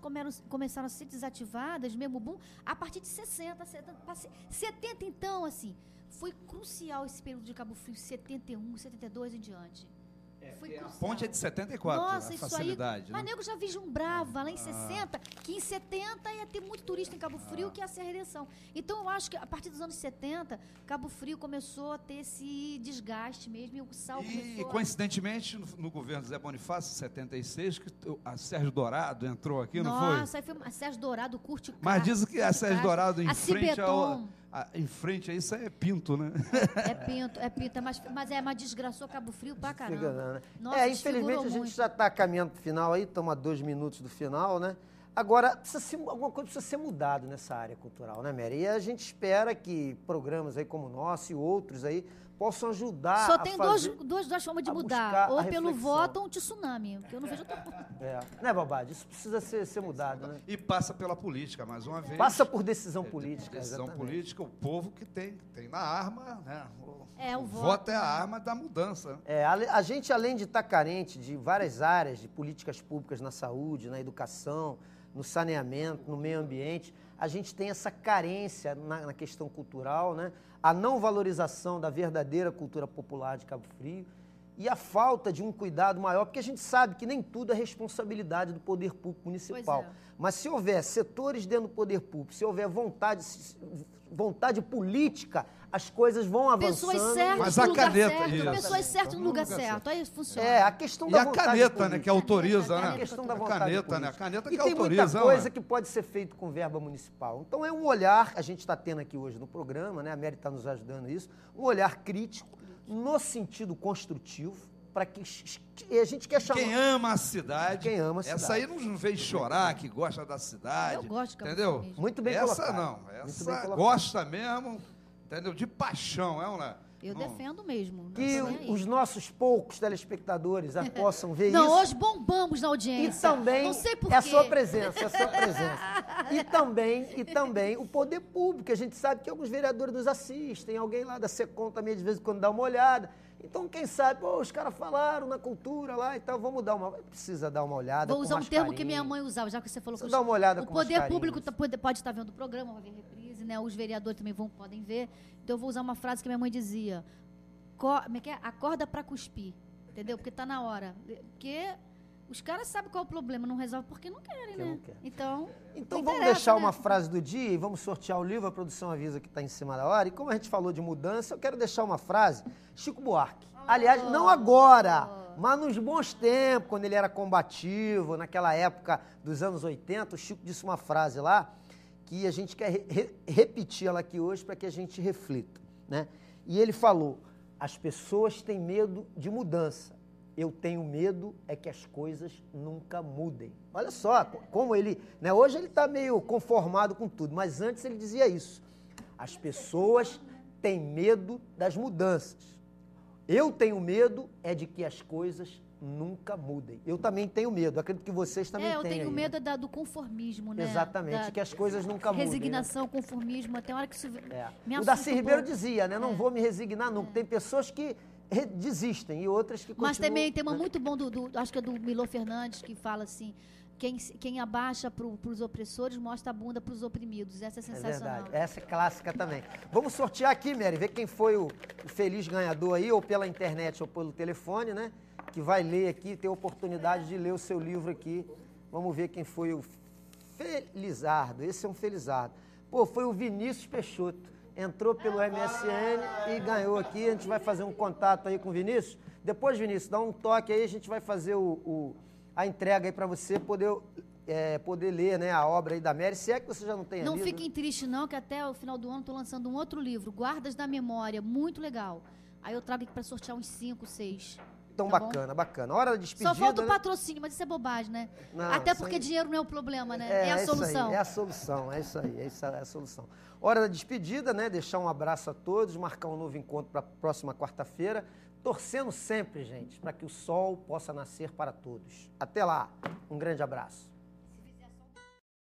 começaram a ser desativadas, mesmo boom, a partir de 60, 70 então, assim. Foi crucial esse período de Cabo Frio, 71, 72 em diante. Foi A crucial. ponte é de 74, Nossa, a isso facilidade. aí. Mas nego já vislumbrava lá em 60, que em 70 ia ter muito turista em Cabo Frio, que ia ser a redenção. Então eu acho que a partir dos anos 70, Cabo Frio começou a ter esse desgaste mesmo, e o sal E, começou coincidentemente, no governo Zé Bonifácio, 76, que a Sérgio Dourado entrou aqui, não foi? Nossa, aí foi a Sérgio Dourado, curte o Mas dizem que a Sérgio Dourado, a Cibeton. em frente a isso, é Pinto, né? É pinto, mas desgraçou Cabo Frio pra caramba. Né? Nossa, infelizmente a gente muito. já está caminhando para o final aí, estamos a 2 minutos do final, né? Agora, alguma coisa precisa ser mudado nessa área cultural, né, Mary? E a gente espera que programas aí como o nosso e outros aí possam ajudar Só a tem fazer... duas formas de a mudar. buscar a Ou pelo reflexão. voto ou um tsunami. Porque eu não vejo outra coisa. Né, Babade? Isso precisa ser mudado, né? E passa pela política, mais uma vez. Passa por decisão política, Decisão exatamente. política, o povo que tem na arma, né? O O voto, voto é a arma da mudança. Né? A gente, além de estar carente de várias áreas de políticas públicas na saúde, na educação, no saneamento, no meio ambiente, a gente tem essa carência na questão cultural, né? A não valorização da verdadeira cultura popular de Cabo Frio e a falta de um cuidado maior, porque a gente sabe que nem tudo é responsabilidade do poder público municipal. Pois é. Mas se houver setores dentro do poder público, se houver vontade política, as coisas vão avançando. Pessoas certas Mas no a lugar caneta, certo. isso. Pessoas certas no lugar No lugar certo. Aí funciona. A questão E da a vontade caneta, política. né? Que autoriza, A né? questão da A vontade caneta, política. né? A caneta E que tem autoriza. muita coisa ué. que pode ser feito com verba municipal. Então é um olhar, a gente está tendo aqui hoje no programa, né? A Mary está nos ajudando nisso, um olhar crítico, no sentido construtivo, para que a gente quer chamar... Quem ama a cidade. Quem ama a Essa aí não veio chorar, que gosta da cidade. Eu gosto de Cabo entendeu? Frio mesmo. Muito bem Essa colocado. não. Muito bem Essa colocado. gosta mesmo, entendeu? De paixão, é ou não é? Eu Não. defendo mesmo. Que Não tô nem aí. os nossos poucos telespectadores possam ver Não, isso. hoje bombamos na E audiência. também Não sei por é a quê. sua presença, é a sua presença. E também o poder público. A gente sabe que alguns vereadores nos assistem, alguém lá da SECOM também de vez em quando dá uma olhada. Então, quem sabe, os caras falaram na cultura lá e tal, vamos dar uma... Precisa dar uma olhada. Vou usar um termo que carinho. minha mãe usava, já que você falou que Precisa dar uma olhada o com mais poder carinho. público pode estar vendo o programa, vai ver reprise, né? Os vereadores também podem ver. Então eu vou usar uma frase que minha mãe dizia: como é que é? Acorda pra cuspir, entendeu? Porque tá na hora. Porque os caras sabem qual é o problema, não resolve porque não querem, Porque né? não querem. Então Então não vamos interessa, deixar né? uma frase do dia e vamos sortear o livro. A produção avisa que está em cima da hora. E como a gente falou de mudança, eu quero deixar uma frase. Chico Buarque. Aliás, não agora, mas nos bons tempos, quando ele era combativo, naquela época dos anos 80, o Chico disse uma frase lá que a gente quer repetir ela aqui hoje para que a gente reflita, né? E ele falou: as pessoas têm medo de mudança. Eu tenho medo é que as coisas nunca mudem. Olha só como ele... Né, hoje ele está meio conformado com tudo, mas antes ele dizia isso. As pessoas têm medo das mudanças. Eu tenho medo é de que as coisas nunca mudem. Eu também tenho medo, acredito que vocês também têm. eu tenho aí, medo né? do conformismo, né? Exatamente, que as coisas nunca mudem. Resignação, conformismo, até a hora que isso me O assusta Darcy um Ribeiro pouco. dizia, né? Não vou me resignar nunca. Tem pessoas que desistem e outras que continuam... Mas também tem uma né? muito bom, acho que é do Milor Fernandes, que fala assim: quem abaixa para os opressores mostra a bunda para os oprimidos. Essa é É sensacional. verdade, essa é clássica também. Vamos sortear aqui, Mary, ver quem foi o feliz ganhador aí, ou pela internet ou pelo telefone, né? Que vai ler aqui, ter a oportunidade de ler o seu livro aqui. Vamos ver quem foi o Felizardo. Esse é um Felizardo. Pô, foi o Vinícius Peixoto. Entrou pelo MSN e ganhou aqui. A gente vai fazer um contato aí com o Vinícius. Depois, Vinícius, dá um toque aí, a gente vai fazer a entrega aí para você poder ler, né, a obra aí da Mary, se é que você já não tenha Não lido. fiquem tristes não, que até o final do ano estou lançando um outro livro, Guardas da Memória, muito legal. Aí eu trago aqui para sortear uns 5, 6. Então, tá bom? bacana, bacana. Hora da despedida, Só falta o né? patrocínio, mas isso é bobagem, né? Não, Até isso porque aí- dinheiro não é o problema, né? É a isso solução. aí, é a solução, é isso aí, essa é a solução. Hora da despedida, né? Deixar um abraço a todos, marcar um novo encontro para a próxima quarta-feira, torcendo sempre, gente, para que o sol possa nascer para todos. Até lá, um grande abraço.